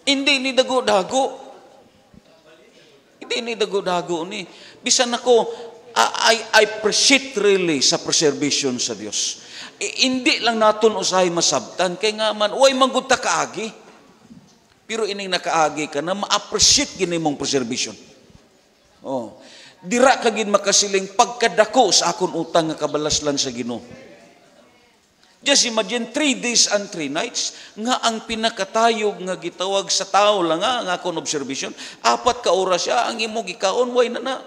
Speaker 3: Hindi ni dago-dago. Hindi ni dago-dago ni. Bisan ako, I appreciate really sa preservation sa Dios. Hindi lang naton usahay masabtan kay nga man way manggud ta kaagi. Pero ining nakaagi ka na ma-appreciate gini mong preservation. Dira ka gid makasiling pagkadako sa akon utang nga kabalaslan sa Ginoo. Just imagine 3 days and 3 nights nga ang pinakatayog nga gitawag sa tao lang nga akong observation, 4 ka oras siya ang imo gikaon way na.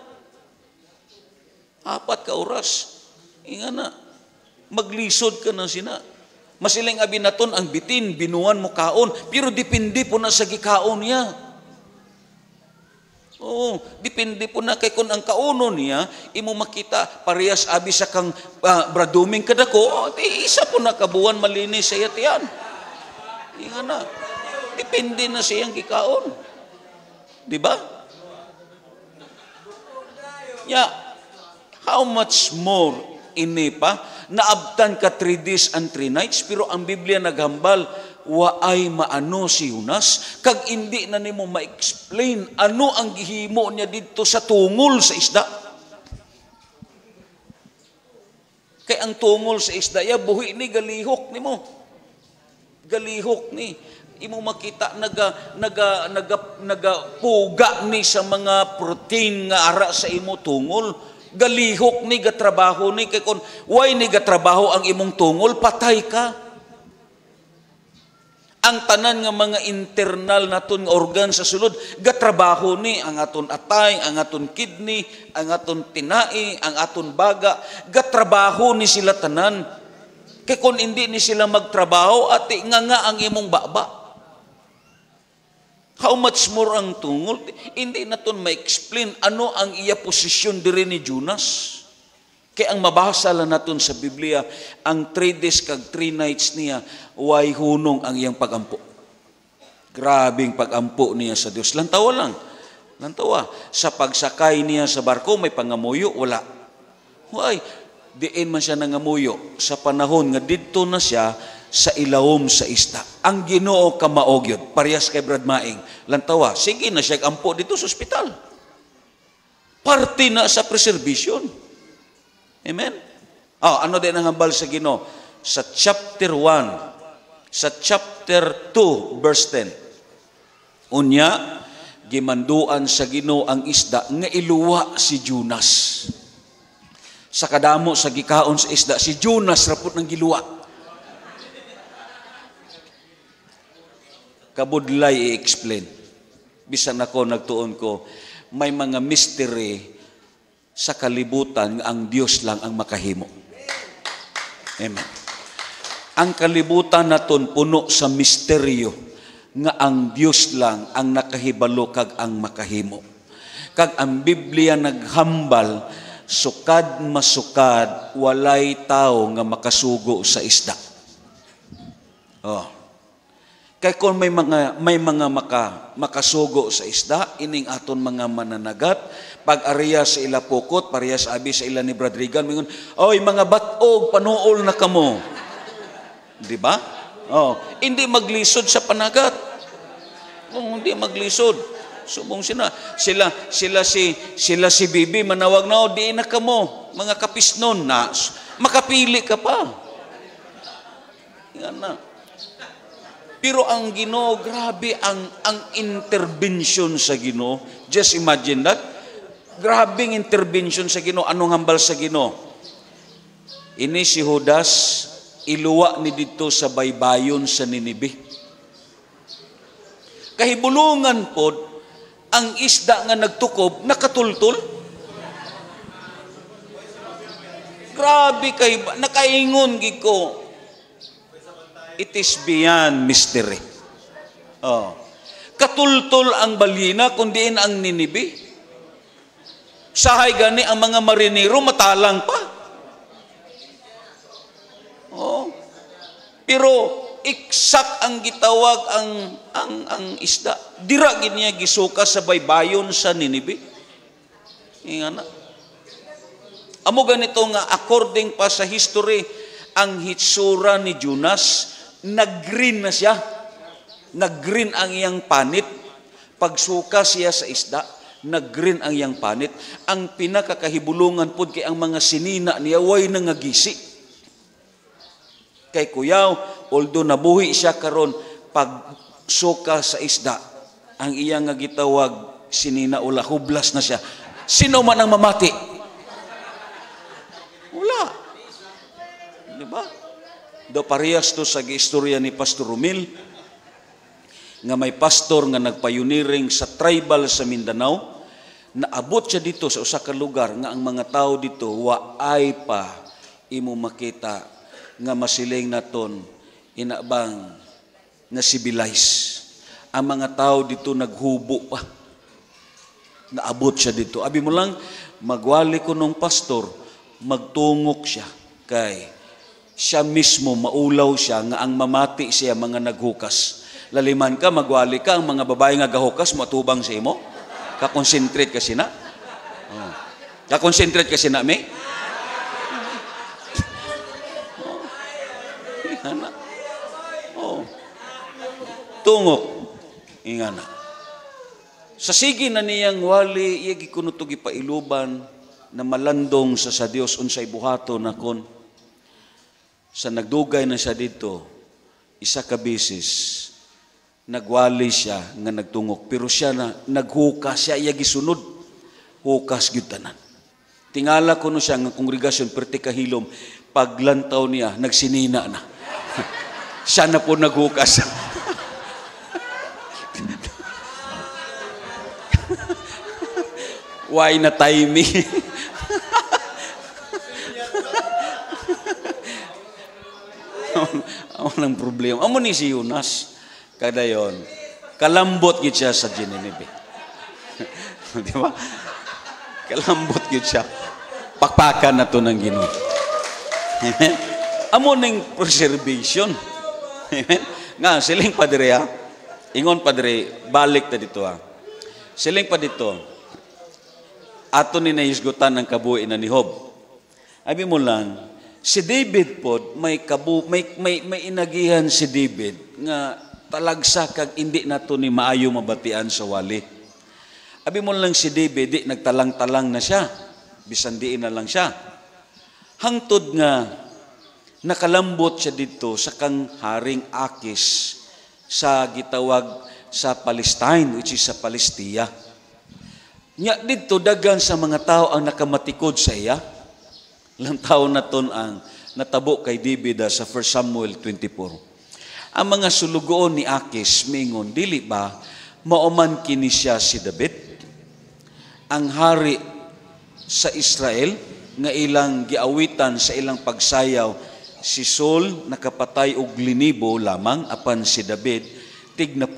Speaker 3: 4 ka oras. Inga na. Maglisod ka na sina. Masiling abinaton ang bitin, binuan mo kaon, pero depende po na sa gikaon niya. Depende po na kay kung ang kauno niya, imo makita, parehas abi sa kang braduming kadako, isa po na kabuan malinis sa yatiyan. Inga na. Depende na siyang gikaon. Diba? How much more ini pa? Naabtan ka 3 days and 3 nights, pero ang Biblia naghambal, waay maano si Jonas, kag hindi na nimo ma-explain ano ang gihimo niya dito sa tungol sa isda. Kay ang tungol sa isda, buhi ni galihok nimo. Galihok ni. Imo makita nagapuga ni sa mga protein nga ara sa imo tungol. Galihok ni gatrabaho ni kay kun way ni gatrabaho ang imong tungol, patay ka. Ang tanan nga mga internal naton nga organ sa sulod gatrabaho ni, ang aton atay, ang aton kidney, ang aton tinai, ang aton baga, gatrabaho ni sila tanan. Kay kun hindi ni sila magtrabaho, ati nga ang imong baba. How much more ang tungol? Hindi naton ma-explain ano ang iya posisyon diri ni Jonas. Kaya ang mabasa lang naton sa Biblia, ang 3 days kag 3 nights niya, way hunong ang iyang pagampo. Grabing pagampo niya sa Dios. Lantawa lang. Lantawa. Sa pagsakay niya sa barko, may pangamuyo? Wala. Way, diin man siya nangamuyo. Sa panahon nga didto na siya, sa ilawom sa isda. Ang Ginoo kamaogyod, parehas kay Brad Maing. Lantawa, sige na siya ampo dito sa ospital. Parte na sa preservation. Amen? Ano din ang hambal sa Ginoo? Sa chapter 1, sa chapter 2, verse 10. Unya, gimanduan sa Ginoo ang isda, nga iluwa si Jonas. Sa kadamo sa gikaon sa isda, si Jonas rapot ng giluwa. Kabudlay i-explain. Bisan ako nagtuon ko, may mga mystery sa kalibutan nga ang Dios lang ang makahimo. Amen. Ang kalibutan naton puno sa misteryo nga ang Dios lang ang nakahibalo kag ang makahimo. Kag ang Biblia naghambal, sukad masukad, walay tao nga makasugo sa isda. Oh. Kay kung may mga makasugo sa isda, ining aton mga mananagat, pag ariya sa ila pukot, parehas abi sa ila ni Brad Regan, mingon, oy mga batog, panuol na kamo. Di ba? Oh, hindi maglisod sa panagat. Hindi maglisod. Subong sila si Bibi manawag na, di na kamo, mga kapisnon na, makapili ka pa. Yan na. Pero ang Ginoo, grabe ang intervention sa Ginoo. Just imagine that. Grabing intervention sa Ginoo. Anong hambal sa Ginoo? Ini si Judas, iluwa ni dito sa baybayon sa Ninibe. Kahibulungan pod, ang isda nga nagtukob, nakatultul. Grabe kay nakaingon giko. It is beyond mystery. Oh. Katultol ang balina, kundiin ang Ninibe. Sahay gani ang mga marinero, matalang pa. Oh. Pero iksak ang gitawag ang isda. Dira gid niya gisuka sa baybayon sa Ninibe. Ingana. Amo ganito nga according pa sa history, ang hitsura ni Jonas, nag-green na siya. Nag-green ang iyang panit. Pagsuka siya sa isda, nag-green ang iyang panit. Ang pinakakahibulungan po kay ang mga sinina niya, way nangagisi. Kay kuyaw, although nabuhi siya karon, pagsuka sa isda, ang iyang nga gitawag sinina ula, hublas na siya. Sino man ang mamati? Wala. Diba? Do parehas to sa istorya ni Pastor Romil, nga may pastor nga nagpayuniring sa tribal sa Mindanao, naabot siya dito sa usa ka lugar nga ang mga tao dito waay pa imo makita nga masiling naton inabang na civilize. Ang mga tao dito naghubo pa. Naabot siya dito. Abi mo lang, magwali ko nung pastor, magtungok siya kay siya mismo, maulaw siya, nga ang mamati siya mga naghukas. Laliman ka, magwali ka, ang mga babae nga gahukas, matubang sa imo. Kakonsentrate ka sina. Oh. Kakonsentrate ka sina, may? Oh. Tungok. Ingana. Sa sige na niyang wali, iyagi kunutugi pa iluban, na malandong sa Dios unsay buhato na kon. Sa nagdugay na siya dito, isa ka bisis, nagwali siya nga nagtungok. Pero siya na, naghukas siya, iya gisunod. Hukas gyud tanan. Tingala ko no siya nga kongregasyon, perti kahilom, paglantaw niya, nagsinina na. Siya na po naghukas. Why na timing? Ang problema. Amo ni si Jonas. Kada yon. Kalambot gid siya sa Ninibe. Di ba? Kalambot gid siya. Pakpakan na to ng Ginoo. Amen. Amo ning preservation. Amen. Nga siling padre ha. Ingon padre, balik ta dito ha. Siling pa dito. Ato ni naisgutan ng kabuhi na ni Job. Abi mo lang, si David po, may inagihan si David nga talagsa kag hindi nato ni maayo mabatian sa wali. Abi mo lang si David, di nagtalang-talang na siya. Bisan diin na lang siya. Hangtod nga nakalambot siya dito sa kang haring Akis sa gitawag sa Palestine, which is sa Palestia. Nya dito dagan sa mga tao ang nakamatikod sa iya. Lang tao na ton ang natabo kay David sa 1 Samuel 24. Ang mga sulugoon ni Akis mingon, dili ba mauman kini siya si David? Ang hari sa Israel nga ilang giawitan sa ilang pagsayaw. Si Saul nakapatay og 1,000 lamang, apan si David tig 10,000.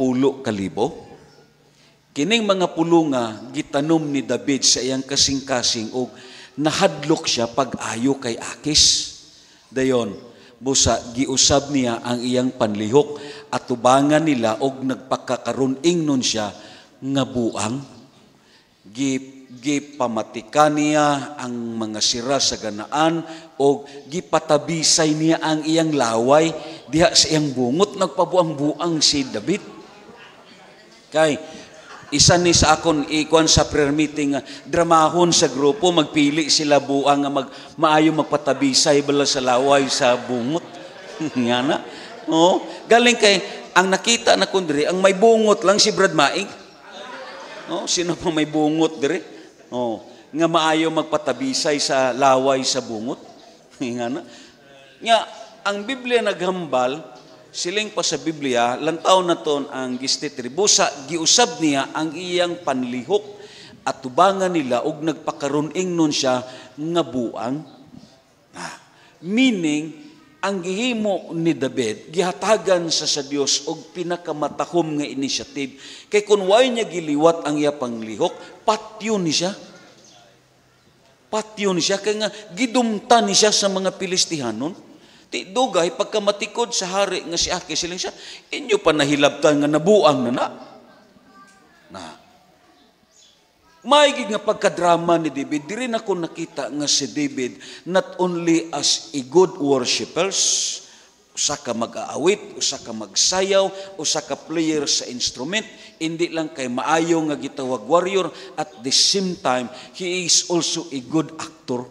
Speaker 3: Kining mga pulunga gitanom ni David sa iyang kasing-kasing og nahadlok siya pag-ayo kay Akis. Dayon, busa giusab niya ang iyang panlihok at tubangan nila og nagpakakaron ingnon siya nga buang. Gipamatikan niya ang mga sira sa ganaan o gipatabisay niya ang iyang laway diha sa iyang bungot. Nagpabuang-buang si David. Kay isa ni sa akon ikuan sa prayer meeting nga dramahon sa grupo, magpili sila buang nga maayo magpatabisay bala sa laway sa bungot. Nga na. Oh, galing kay ang nakita na kundri ang may bungot lang si Brad Maing. Oh, sino pa may bungot dire? Oh, nga maayo magpatabisay sa laway sa bungot. Nga na. Nga ang Biblia naghambal, siling pa sa Biblia, lantaw na ton ang gistitribusa, giusab niya ang iyang panlihok at tubangan nila og nagpakaron ingnon siya nga buang. Meaning, ang gihimo ni David, gihatagan sa Dios og pinakamatahom nga initiative. Kay kung way niya giliwat ang iya panglihok, patyo ni siya. Patyo ni siya, kaya nga gidumta ni siya sa mga Pilistihanon. Ti dugay pagkamatikod sa hari nga si Akis siling siya, inyo pa nahilabtan nga nabuang na. Maigig nga pagkadrama ni David, diri na ko nakita nga si David not only as a good worshippers, usa ka mag-aawit, usa ka magsayaw, usa ka player sa instrument, hindi lang kay maayo nga gitawag warrior, at the same time, he is also a good actor.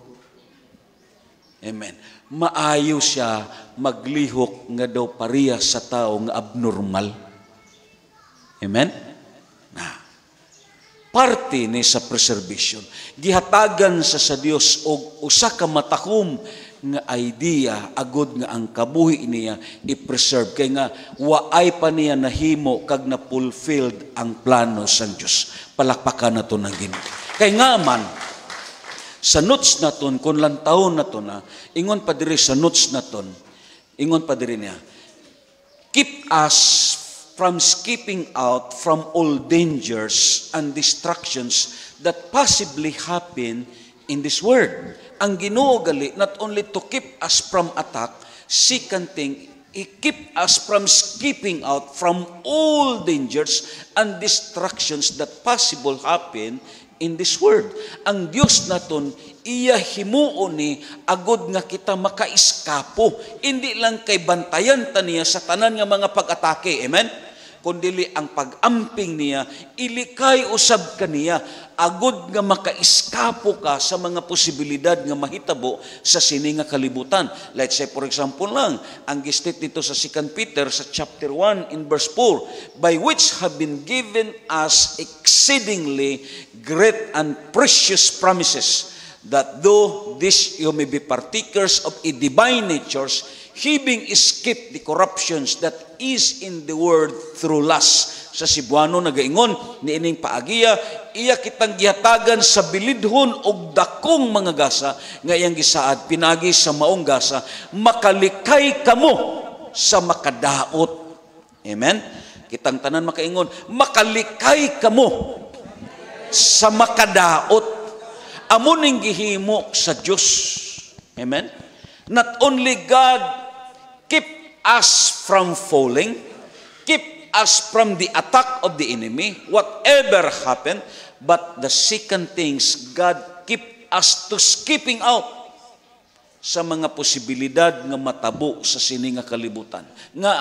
Speaker 3: Amen. Maayo siya maglihok nga daw pariya sa tao nga abnormal. Amen? Parte ni sa preservation. Gihatagan sa Dios og usa ka matahom nga idea agud nga ang kabuhi niya i-preserve kay nga waay pa niya nahimo kag na fulfilled ang plano sang Dios. Palakpakan nato ng Ginoo. Kay nga man sa notes naton kun lantaw nato na ingon pa diri sa notes naton, ingon pa diri niya, keep us from skipping out from all dangers and distractions that possibly happen in this world. Ang Ginoo gali, not only to keep us from attack, second thing, keep us from skipping out from all dangers and distractions that possible happen in this world. Ang Dios naton, iya himuon ni agud nga kita makaiskapo. Hindi lang kay bantayan ta niya sa tanan nga mga pag-atake. Amen? Kundili ang pag-amping niya, ilikay usab kaniya, agud nga makaiskapo ka sa mga posibilidad nga mahitabo sa sini nga kalibutan. Let's say, for example lang, ang gistit dito sa 2 Peter sa chapter 1 in verse 4, by which have been given us exceedingly great and precious promises, that though this you may be partakers of a divine natures, having escaped the corruptions that is in the world through lust. Sa Cebuano nagaingon ni ining paagiya, iya kitang gihatagan sa bilidhon og dakong mga gasa nga iyang gisaad pinagi sa maong gasa, makalikay kamo sa makadaot. Amen. Kitang tanan makaingon, makalikay kamo sa makadaot. Amo ning gihimo sa Dios. Amen. Not only God keep us from falling, keep us from the attack of the enemy, whatever happened, but the second things, God keep us to skipping out sa mga posibilidad nga matabo sa sini nga kalibutan. Nga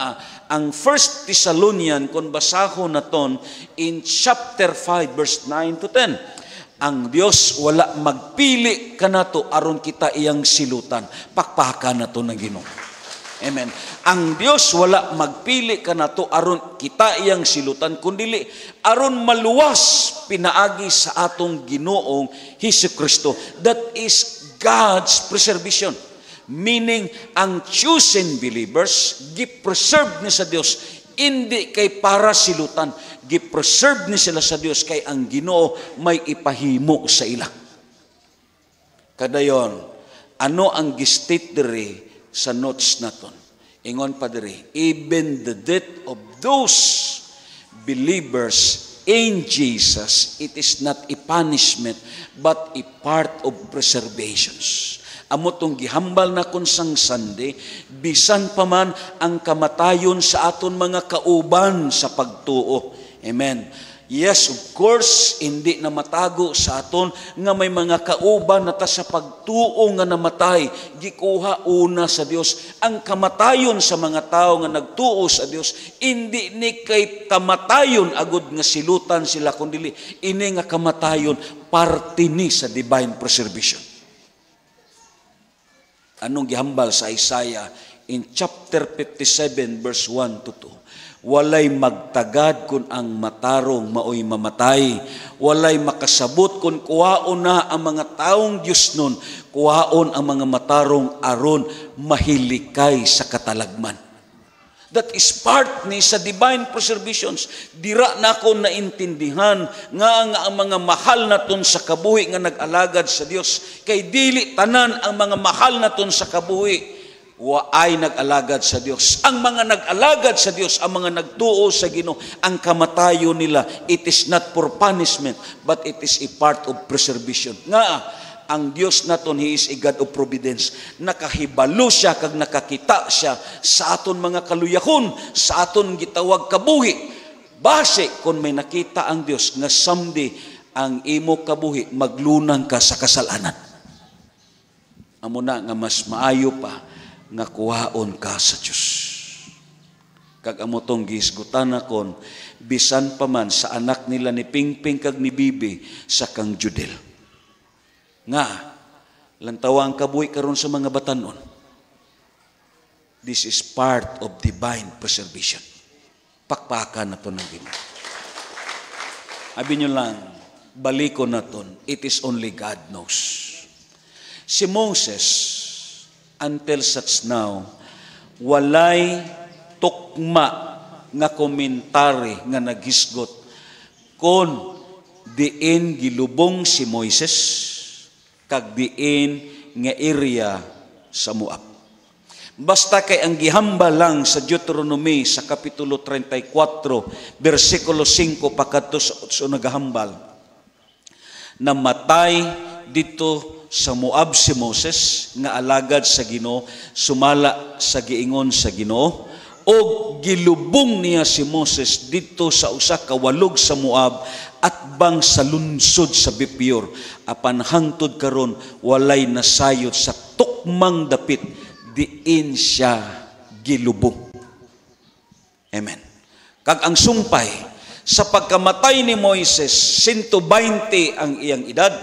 Speaker 3: ang 1 Thessalonian, kung basahon naton in chapter 5 verse 9 to 10, ang Dios wala magpili kanato aron kita iyang silutan. Pakpakan nato ng Ginoo. Amen. Ang Dios wala magpili kanato aron kita iyang silutan, kundili aron maluwas pinaagi sa atong Ginoong Hesukristo. That is God's preservation. Meaning, ang chosen believers, gi-preserve ni sa Dios, hindi kay para silutan, gi-preserve ni sila sa Dios kay ang Ginoo may ipahimo sa ila. Kadayon, ano ang gistate diri sa notes naton? Ingon pa diri, even the death of those believers in Jesus, it is not a punishment, but a part of preservations. Amo tong gihambal na kon sang Sunday, bisan pa man ang kamatayon sa aton mga kauban sa pagtuo. Amen. Yes, of course, hindi na matago sa aton nga may mga kauban na ta sa pagtuo nga namatay, gikuha una sa Dios. Ang kamatayon sa mga tao nga nagtuo sa Dios, hindi ni kay kamatayon agud nga silutan sila, kundi ini nga kamatayon parte ni sa divine preservation. Anong gihambal sa Isaiah in chapter 57 verse 1 to 2? Walay magtagad kun ang matarong maoy mamatay. Walay makasabot kun kuhaon na ang mga taong Dios nun. Kuhaon ang mga matarong aron mahilikay sa katalagman. That is part ni sa divine preservations. Dira na ko naintindihan nga ang mga mahal naton sa kabuhi nga nag-alagad sa Dios. Kay dili tanan ang mga mahal naton sa kabuhi waay nag-alagad sa Dios. Ang mga nag-alagad sa Dios, ang mga nagtuo sa Ginoo, ang kamatayon nila, it is not for punishment, but it is a part of preservation. Nga, ang Dios naton, He is a God of providence. Nakahibalo siya, kag nakakita siya sa aton mga kaluyahon, sa aton gitawag kabuhi. Base, kung may nakita ang Dios, nga someday, ang imo kabuhi, maglunang ka sa kasalanan. Amo na nga mas maayo pa, nga kuhaon ka sa Diyos. Kag amo tong gisgutan akon, bisan pa man sa anak nila ni Pingping kag ni Bibi sa kang Judel. Nga, lantawang kabuhi karon sa mga batanon. This is part of divine preservation. Pakpakan na to ng Ginoo. Abi nyo lang, balikon na to, it is only God knows. Si Moses, until such now, walay tukma nga komentary nga naghisgot kon diin gilubong si Moises kag diin nga area sa Moab. Basta kay ang gihamba lang sa Deuteronomy sa kapitulo 34 bersikulo 5 pakadto sa nagahambal namatay dito sa Moab si Moses nga alagad sa Ginoo, sumala sa giingon sa Ginoo, o gilubong niya si Moses dito sa usa ka walog sa Moab at bang sa lunsod sa Bepeor, apan hangtod karon walay nasayod sa tukmang dapit diin siya gilubong. Amen. Kag ang sumpay sa pagkamatay ni Moises 120 ang iyang edad,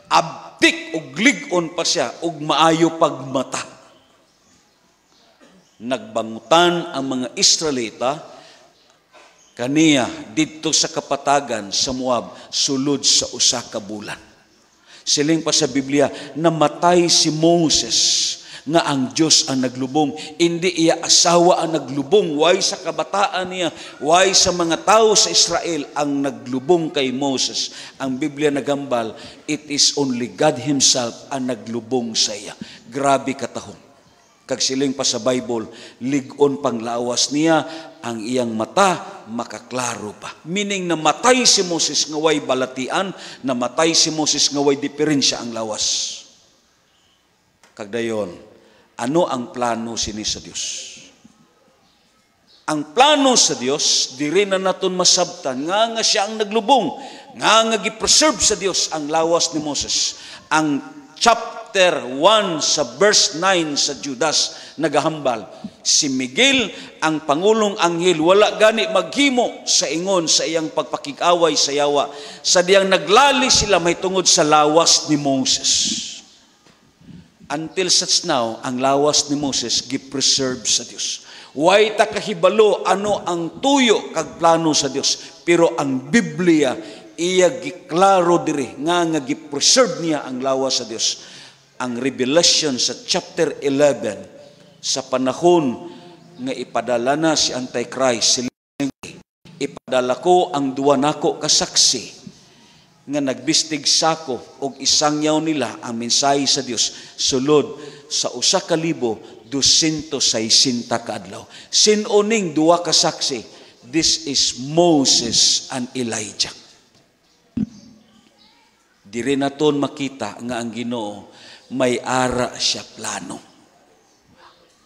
Speaker 3: abtik ug lig-on pa siya ug maayo pagmata. Nagbangutan ang mga Israelita kaniya didto sa kapatagan sa Moab sulod sa usa ka bulan. Siling pa sa Biblia, namatay si Moses nga ang Diyos ang naglubong. Hindi iya asawa ang naglubong. Way sa kabataan niya, way sa mga tao sa Israel ang naglubong kay Moses. Ang Biblia nagambal, it is only God Himself ang naglubong sa iya. Grabe katahong. Kag siling pa sa Bible, lig-on pang lawas niya, ang iyang mata makaklaro pa. Meaning namatay si Moses nga way balatian, namatay si Moses nga way diferensya ang lawas. Kag dayon, ano ang plano sini sa Dios? Ang plano sa Dios, diri na naton masabtan nga siya ang naglubong, nga gi-preserve sa Dios ang lawas ni Moses. Ang chapter 1 sa verse 9 sa Judas nagahambal, si Miguel ang pangulong anghel wala gani maghimo sa ingon sa iyang pagpakig-away sa yawa, sa diyang naglali sila may tungod sa lawas ni Moses. Until such now, ang lawas ni Moses gi-preserve sa Dios. Way ta kahibalo ano ang tuyo kag plano sa Dios, pero ang Biblia iya giklaro diri nga gi-preserve niya ang lawas sa Dios. Ang Revelation sa chapter 11 sa panahon nga ipadala na si Antichrist, ipadala ko ang duwa nako kasaksi nga nagbistig sako og isangyaw nila ang mensahe sa Dios sulod sa 1,260 ka adlaw. Sinuning duwa ka saksi, this is Moses and Elijah. Diri naton makita nga ang Ginoo may ara siya plano.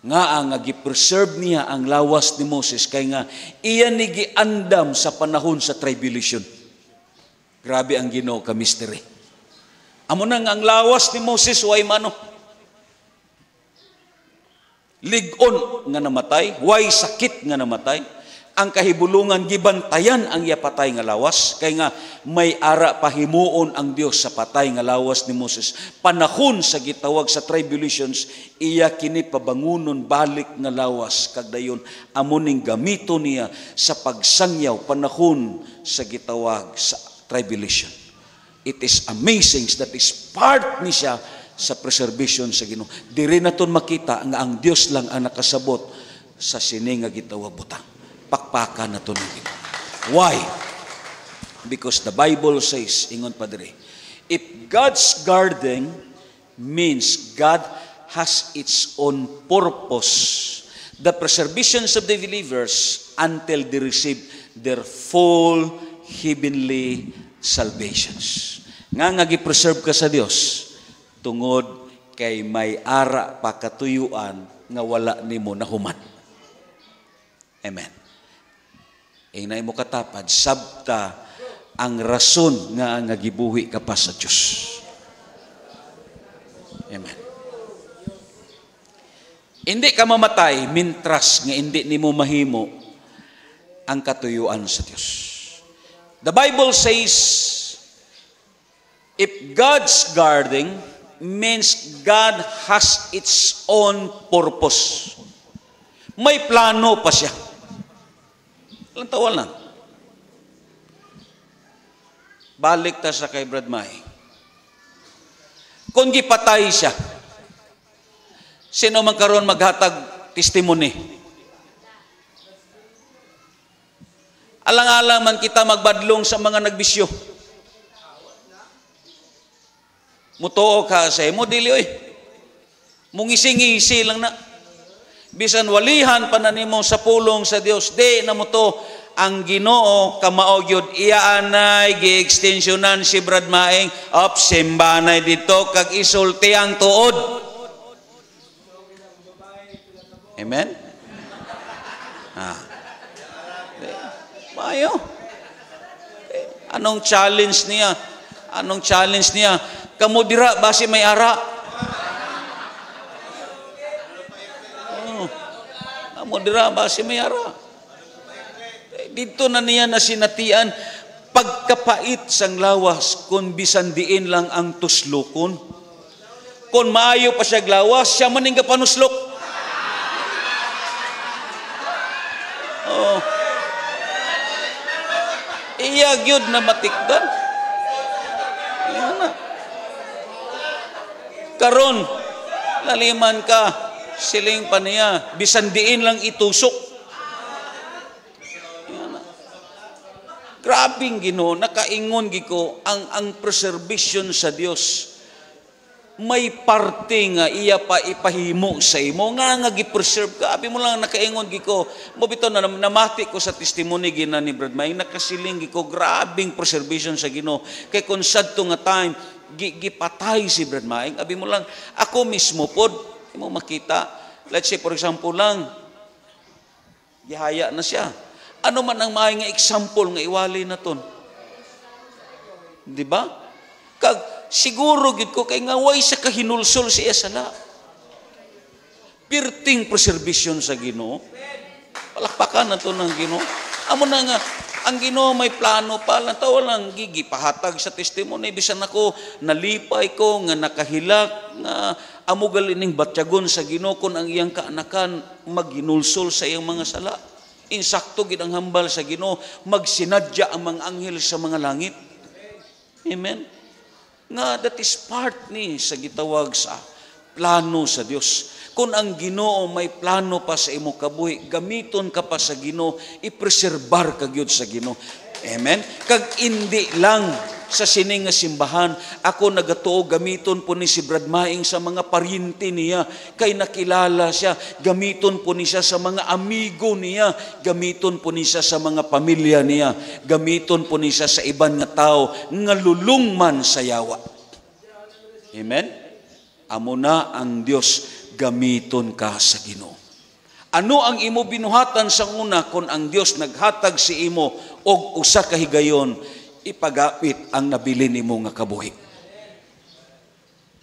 Speaker 3: Nga ang gi-preserve niya ang lawas ni Moses kay nga iya ni giandam sa panahon sa tribulation. Grabe ang Ginoo ka mystery. Amo na nga ang lawas ni Moses way mano. Ligon nga namatay, way sakit nga namatay. Ang kahibulungan gibantayan ang iya patay nga lawas kay nga may ara pahimuon ang Dios sa patay nga lawas ni Moses. Panahon sa gitawag sa tribulations, iya kini pabangunon balik nga lawas kag dayon amo ning gamito niya sa pagsangyaw panahon sa gitawag sa tribulation. It is amazing that is part ni siya sa preservation sa Ginoo. Diri naton makita nga ang Dios lang ang nakasabot sa sini nga gitawag butang. Pakpakan na ito ng Ginoo. Why? Because the Bible says, ingon pa diri, if God's guarding means God has its own purpose, the preservations of the believers until they receive their full heavenly salvations. Nga gi-preserve ka sa Dios tungod kay may ara pa katuyuan nga wala nimo nahuman. Amen. Inay mo katapad, sabta ang rason nga gibuhi ka pa sa Diyos. Amen. Hindi ka mamatay, mintras nga hindi nimo mahimo ang katuyuan sa Diyos. The Bible says, if God's guarding means God has its own purpose. May plano pa siya. Ilang tawal lang. Balik ta sa kay Brad May. Kung gipatay siya, sino man karon maghatag testimony? Alang-alang man kita magbadlong sa mga nagbisyo. Mutuo ka sa imo dili oy. Mungisi-ngisi lang na. Bisan walihan pa na nimo sa pulong sa Dios, di na mo to ang Ginoo kamao gyud iya anay gi-extensionan si Brad Maeng op simbanay dito kag isulti ang tuod. Amen. Mayo. Anong challenge niya? Anong challenge niya? Kamo dira base may ara. Modera ba si Mayara? Dito na niya na sinatian pagkapait sang lawas kung bisan diin lang ang tuslukon. Kung maayo pa siya lawas, siya maning panuslok. Oh. Iya gyud na matikdan. Karon laliman ka siling pa niya, bisan diin lang itusok. Grabing Ginoo, nakaingon giko ang preservation sa Dios. May parte nga iya pa ipahimo sa imo nga gi-preserve ka. Abi mo lang nakaingon giko. Mo bitaw na namati ko sa testimony gina ni Brad May, nakasiling giko grabing preservation sa Ginoo. Kay kun sadto nga time gipatay si Brad May, abi mo lang ako mismo pod mo makita, let's say for example lang, gihaya na siya. Ano man ang maayong nga example nga iwali na ton? Di ba? Kag siguro gid ko kay nga way sa kahinulsol siya sala. Pirting preservation sa Ginoo. Palakpakan na to ng Ginoo. Amo na nga ang Ginoo may plano pa lang tawo lang gigipahatag sa testimony bisan ako nalipay ko nga nakahilak nga amo galining batyagon sa Ginoo kun ang iyang kaanakan maghinulsol sa iyang mga sala. Insakto gid ang hambal sa Ginoo, magsinadya ang mga anghel sa mga langit. Amen. Nga that is part ni sa gitawag sa plano sa Dios. Kung ang Ginoo may plano pa sa imo kabuhi, gamiton ka pa sa Ginoo, ipreserbar ka gyud sa Ginoo. Amen? Kag indi lang sa sining nga simbahan, ako nagatuo gamiton po ni si Brad Maing sa mga paryente niya, kay nakilala siya, gamiton po ni siya sa mga amigo niya, gamiton po ni siya sa mga pamilya niya, gamiton po ni siya sa iban nga tao nga lulungman sa yawa. Amen? Amo na ang Dios, gamiton ka sa Ginoo. Ano ang imo binuhatan sa una kung ang Dios naghatag si imo og usa ka higayon, ipagapit ang nabili nimo nga kabuhi.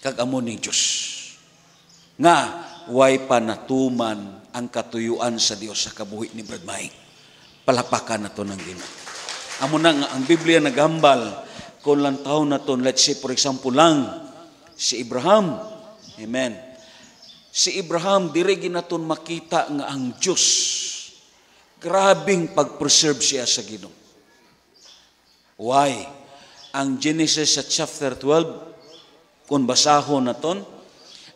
Speaker 3: Kag amo ni Dios nga way panatuman ang katuyuan sa Dios sa kabuhi ni Brad Maing. Palapakan nato ng Ginoo. Amo na nga ang Biblia nagambal kung lang taon na to, let's say for example lang si Abraham. Amen. Si Abraham diri ginaton makita nga ang Dios grabing pag-preserve siya sa Ginoo. Why? Ang Genesis sa chapter 12, kung basahon naton,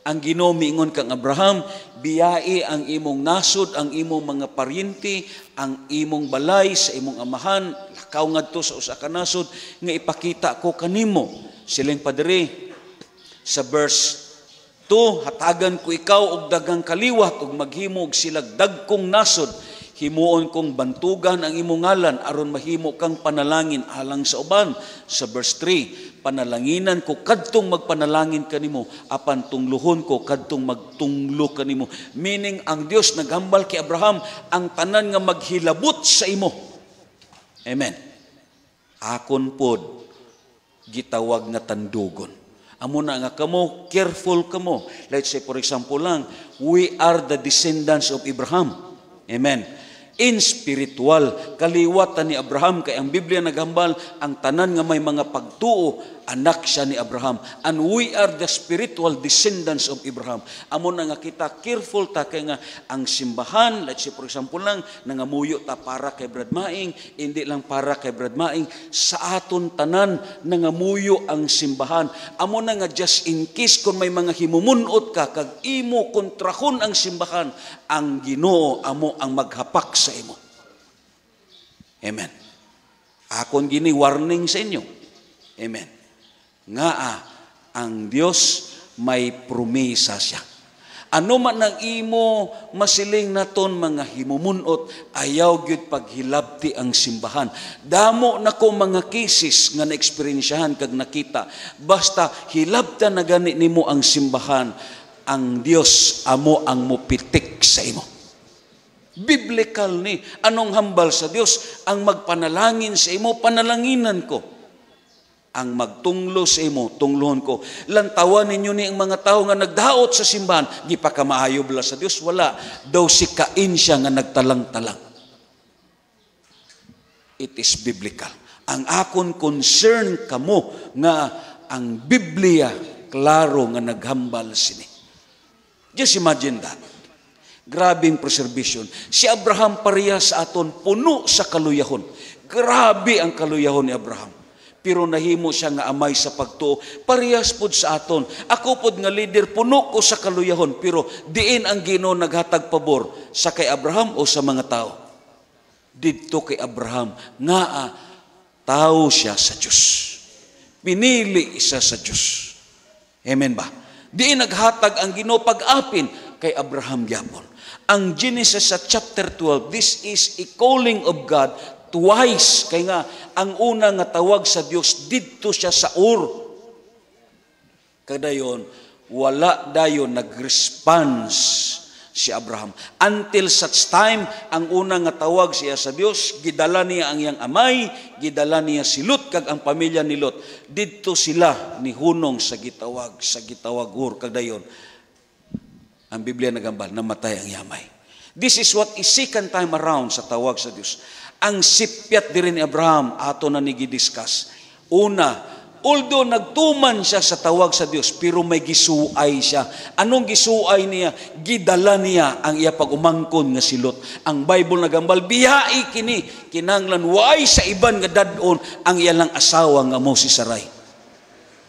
Speaker 3: ang Ginoo miingon kang Abraham, biyai ang imong nasod, ang imong mga paryente, ang imong balay sa imong amahan, lakaw ngadto sa usa ka nasod nga ipakita ko kanimo. Siling padre sa verse 2, hatagan ko ikaw og daghang kaliwat ug maghimo og silag dagkong nasod. Himuon kong bantugan ang imong ngalan aron mahimo kang panalangin alang sa uban. Sa verse 3, panalanginan ko kadtong magpanalangin kanimo, apan tungluhon ko kadtong magtunglo kanimo. Meaning ang Dios naghambal kay Abraham ang tanan nga maghilabot sa imo. Amen. Akon pod gitawag nga tandugon. Amo na nga kamo, careful kamo. Let's say for example lang, we are the descendants of Abraham. Amen. In spiritual, kaliwatan ni Abraham, kay ang Biblia naghambal, ang tanan nga may mga pagtuo, anak siya ni Abraham. And we are the spiritual descendants of Abraham. Amo na nga kita, careful ta, kay nga ang simbahan, let's say for example lang, nangamuyo ta para kay Brad Maing, hindi lang para kay Brad Maing, sa aton tanan, nangamuyo ang simbahan. Amo na nga just in case kung may mga himumunot ka, kag imo kontrahon ang simbahan, ang Ginoo amo ang maghapak sa imo. Amen. Akon gini warning sa inyo. Amen. Nga ang Dios may promesa siya. Ano man ang imo masiling naton mga himumunot, ayaw gyud paghilabti ang simbahan. Damo na ko mga cases nga na-eksperyensyahan kag nakita. Basta hilabta na gani nimo ang simbahan, ang Dios amo ang mupitik sa imo. Biblical ni. Anong hambal sa Dios? Ang magpanalangin sa imo, panalanginan ko. Ang magtunglo sa imo, tunglohon ko. Lantawan ninyo ni ang mga tao nga nagdaot sa simbahan, di pa ka maayo bala sa Dios, wala. Daw si Cain siya nga nagtalang-talang. It is biblical. Ang akon concern kamo nga ang Biblia klaro nga naghambal sini. Just imagine that. Grabing preservation. Si Abraham parehas sa aton puno sa kaluyahon. Grabe ang kaluyahon ni Abraham. Pero nahimo siya nga amay sa pagtuo. Parehas pod sa aton. Ako pod nga leader, puno ko sa kaluyahon. Pero diin ang Ginoo naghatag pabor sa kay Abraham o sa mga tao? Didto kay Abraham nga tao siya sa Diyos. Pinili isa sa Diyos. Amen ba? Diin naghatag ang Ginoo pag-apin kay Abraham gyapon. Ang Genesis sa chapter 12, this is a calling of God twice. Kaya nga, ang una nga tawag sa Dios, didto siya sa Ur. Kadayon, wala dayon nag-response si Abraham. Until such time, ang una nga tawag siya sa Dios, gidala niya ang iyang amay, gidala niya si Lot, kag ang pamilya ni Lot. Didto sila ni hunong sa gitawag Ur. Kadayon, ang Biblia nagambal, namatay ang yamay. This is what is second time around sa tawag sa Dios. Ang sipyat diri ni Abraham, ato na ni gidiscuss. Una, although nagtuman siya sa tawag sa Dios, pero may gisuay siya. Anong gisuay niya? Gidala niya ang iya pag-umangkon nga si Lot. Ang Bible nagambal, biyai kini, kinanglan, way sa iban nga dadon ang iya lang asawa nga mo si Sarai.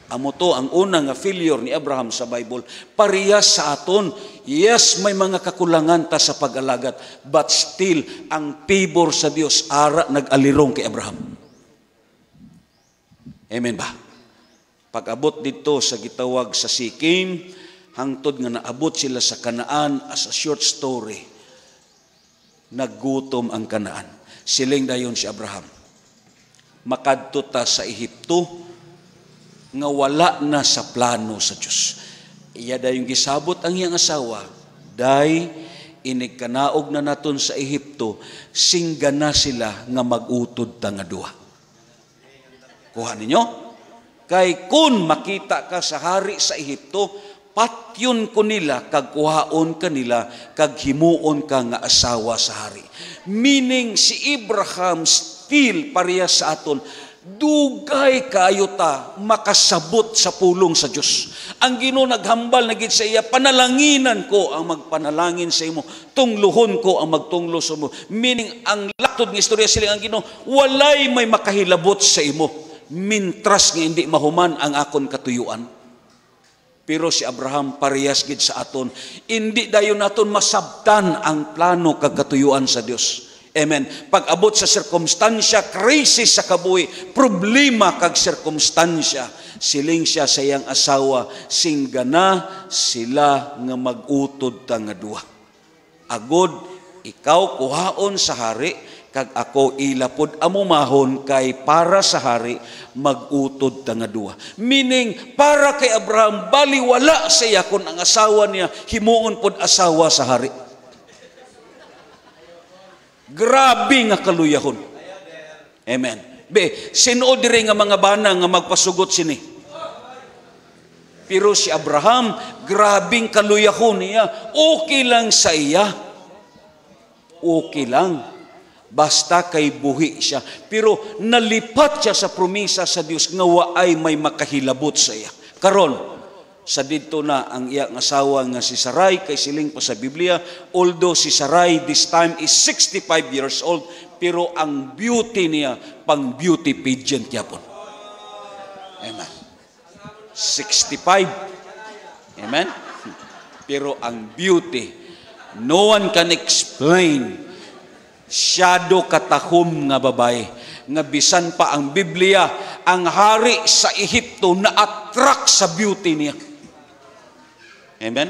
Speaker 3: Amo to ang unang nga failure ni Abraham sa Bible. Parehas sa aton. Yes, may mga kakulangan ta sa pag-alagad, but still ang favor sa Dios ara nag-alirong kay Abraham. Amen ba? Pag-abot dito sa gitawag sa Sikim, hangtod nga naabot sila sa Kanaan, as a short story, naggutom ang Kanaan. Siling dayon si Abraham. Makadto ta sa Ehipto, nga wala na sa plano sa Diyos. Iya dayon gisabot ang iyang asawa, day inigkanaog na naton sa Ehipto, singga na sila nga mag-utod ta nga duha. Kuha ninyo? Kay kun makita ka sa hari sa Ehipto, patyon ko nila, kag kuhaon ka nila, kag himuon ka nga asawa sa hari. Meaning si Abraham still parehas sa aton, dugay kayo ta makasabot sa pulong sa Diyos. Ang Ginoo naghambal na gid sa iya, panalanginan ko ang magpanalangin sa imo, tungluhon ko ang magtunglo sa imo. Meaning ang latod nga istorya sila ang Ginoo, walay may makahilabot sa imo, mintras nga hindi mahuman ang akon katuyuan. Pero si Abraham parehas gid sa aton, hindi dayon naton masabtan ang plano kag katuyuan sa Dios. Amen. Pag-abot sa sirkumstansya, krisis sa kabuhi, problema kag sirkumstansya, siling siya sa iyang asawa, singgana sila nga mag-utod ta nga duha. Agod, ikaw kuhaon sa hari, kag ako ilapod amumahon kay para sa hari, mag-utod ta nga duha. Meaning, para kay Abraham, baliwala sa iya kung ang asawa niya, himuon pod asawa sa hari. Grabe nga kaluyahon. Amen. Be, sino diri nga mga bana nga magpasugot sini? Pero si Abraham, grabing kaluyahon niya. Okay lang sa iya. Okay lang. Basta kay buhi siya. Pero nalipat siya sa promisa sa Dios nga waay may makahilabot sa iya. Karon, sa dito na ang iyang asawa nga si Sarai, kay siling pa sa Biblia, although si Sarai this time is 65 years old, pero ang beauty niya, pang beauty pageant yapon. Amen. 65. Amen. Pero ang beauty, no one can explain. Shadow katahom nga babae, nga bisan pa ang Biblia, ang hari sa Ehipto na attract sa beauty niya. Amen?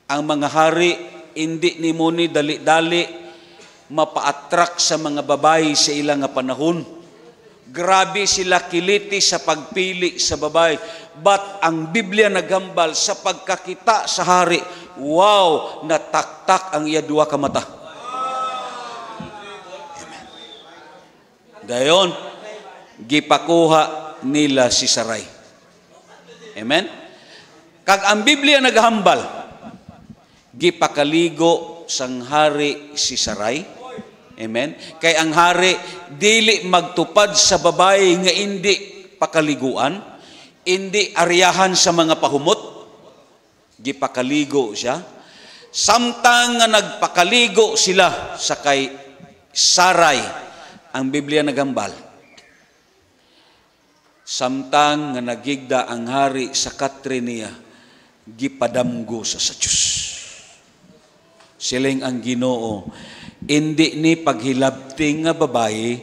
Speaker 3: Ang mga hari, hindi ni mo ni dali-dali mapa-attract sa mga babae sa ilang nga panahon. Grabe sila kiliti sa pagpili sa babae. But ang Biblia naghambal sa pagkakita sa hari, wow, nataktak ang iya duha ka mata. Amen. Dayon, gipakuha nila si Sarai. Amen? Kag ang Biblia naghambal, gipakaligo sang hari si Sarai. Amen. Kay ang hari dili magtupad sa babae nga indi pakaliguan, indi aryahan sa mga pahumot. Gipakaligo siya. Samtang nga nagpakaligo sila sa kay Sarai, ang Biblia naghambal, samtang nga nagigda ang hari sa katre niya, gipadamgo sa Diyos. Siling ang Ginoo, hindi ni paghilabting nga babae,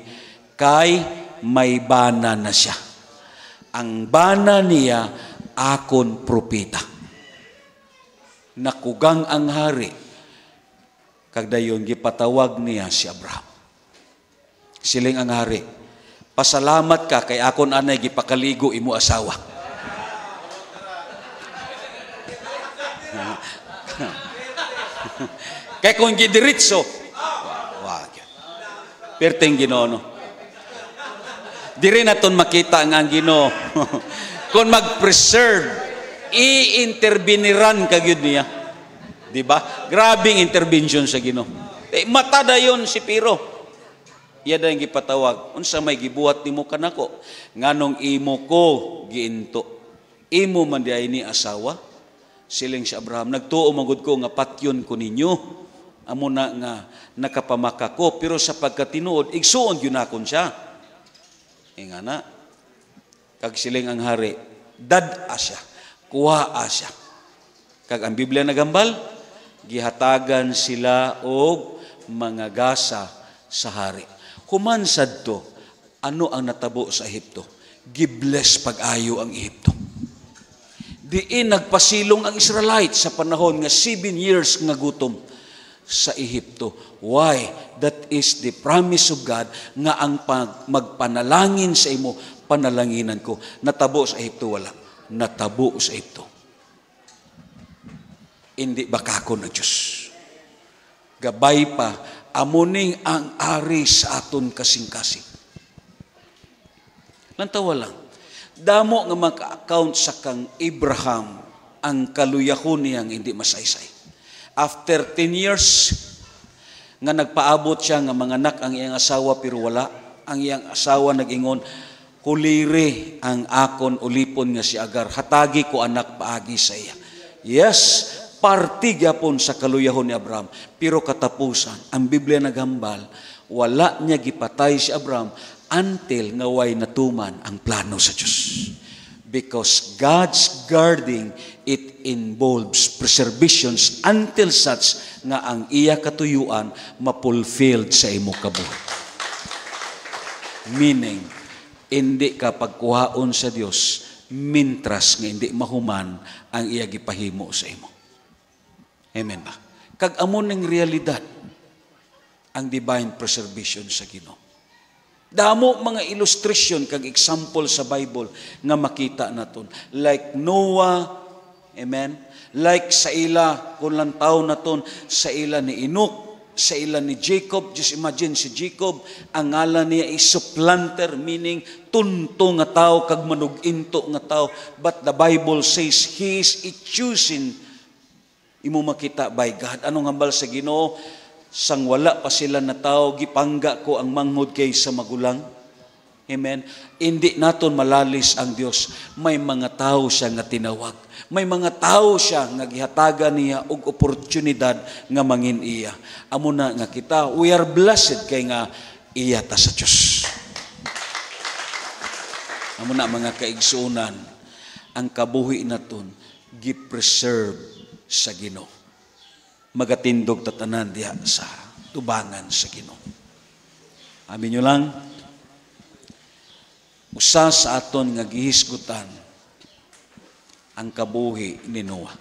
Speaker 3: kay may bana na siya. Ang bana niya, akon propeta. Nakugang ang hari, kagdayon gipatawag niya si Abraham. Siling ang hari, pasalamat ka kay akon anay gipakaligo imo asawa. Kaya kung gidiritso, wag. Perteng Ginoo, no? Diri naton makita nga ang Ginoo. Kung mag-preserve, i-interveniran kagyud niya. Di ba? Grabing intervention sa Ginoo. Mata dayon si Pero. Iya dayong gipatawag, unsa may gibuhat nimo kanako? Nganong imo ko giinto. Imo man diay ni asawa. Siling si Abraham, nagtuo magud ko nga patyon ko ninyo. Amo na nga nakapamaka ko, pero sa pagkatinuod, igsuon yun akon siya. Nga na, Kag siling ang hari, dad-a siya, kuha-a siya. Kag ang Biblia nagambal, gihatagan sila og mga gasa sa hari. Human sadto, ano ang natabo sa Ehipto? Gibless pag-ayo ang Ehipto. Diin nagpasilong ang Israelites sa panahon nga 7 years nga gutom sa Ehipto. Why? That is the promise of God nga ang magpanalangin sa imo, panalanginan ko. Natabo sa Ehipto, wala. Natabo sa Ehipto. Hindi bakako na Diyos. Gabay pa, amuning ang ari sa aton kasing-kasing. Lantawa lang. Damo nga maka-account sa kang Abraham ang kaluyahon niyang hindi masaysay. After 10 years, nga nagpaabot siya nga manganak ang iyang asawa pero wala. Ang iyang asawa nag-ingon, kulire ang akon ulipon nga si Agar. Hatagi ko anak paagi sa iya. Yes, parti gyapon sa kaluyahon ni Abraham. Pero katapusan, ang Biblia naghambal, wala niya gipatay si Abraham until nga way natuman ang plano sa Diyos. Because God's guarding, it involves preservations until such nga ang iya katuyuan mapulfilled sa imo kabuhi. Meaning, hindi ka pagkuhaon sa Dios mintras nga hindi mahuman ang iya gipahimo sa imo. Amen ba? Kag amon ning realidad ang divine preservation sa Ginoo. Damo mga illustration kag example sa Bible nga makita naton. Like Noah, amen? Like sa ila, kung lang tao naton, sa ila ni Enoch, sa ila ni Jacob. Just imagine si Jacob, ang ngalan niya is supplanter, meaning tunto nga tao, kag manuginto nga tao. But the Bible says, he is choosing, imo makita by God. Anong hambal sa Ginoo? Sang wala pa sila na tao, gipangga ko ang manghod kay sa magulang. Amen. Hindi naton malalis ang Dios. May mga tao siya nga tinawag. May mga tao siya nga gihatagan niya og oportunidad nga mangin iya. Amo na nga kita, we are blessed kay nga iya ta sa Dios. Amo na mga kaigsuonan, ang kabuhi naton gi-preserve sa Ginoo. Magatindog tatanan diha sa tubangan sa Ginoo. Amin nyo lang, usa sa aton nga gihisgutan ang kabuhi ni Noah.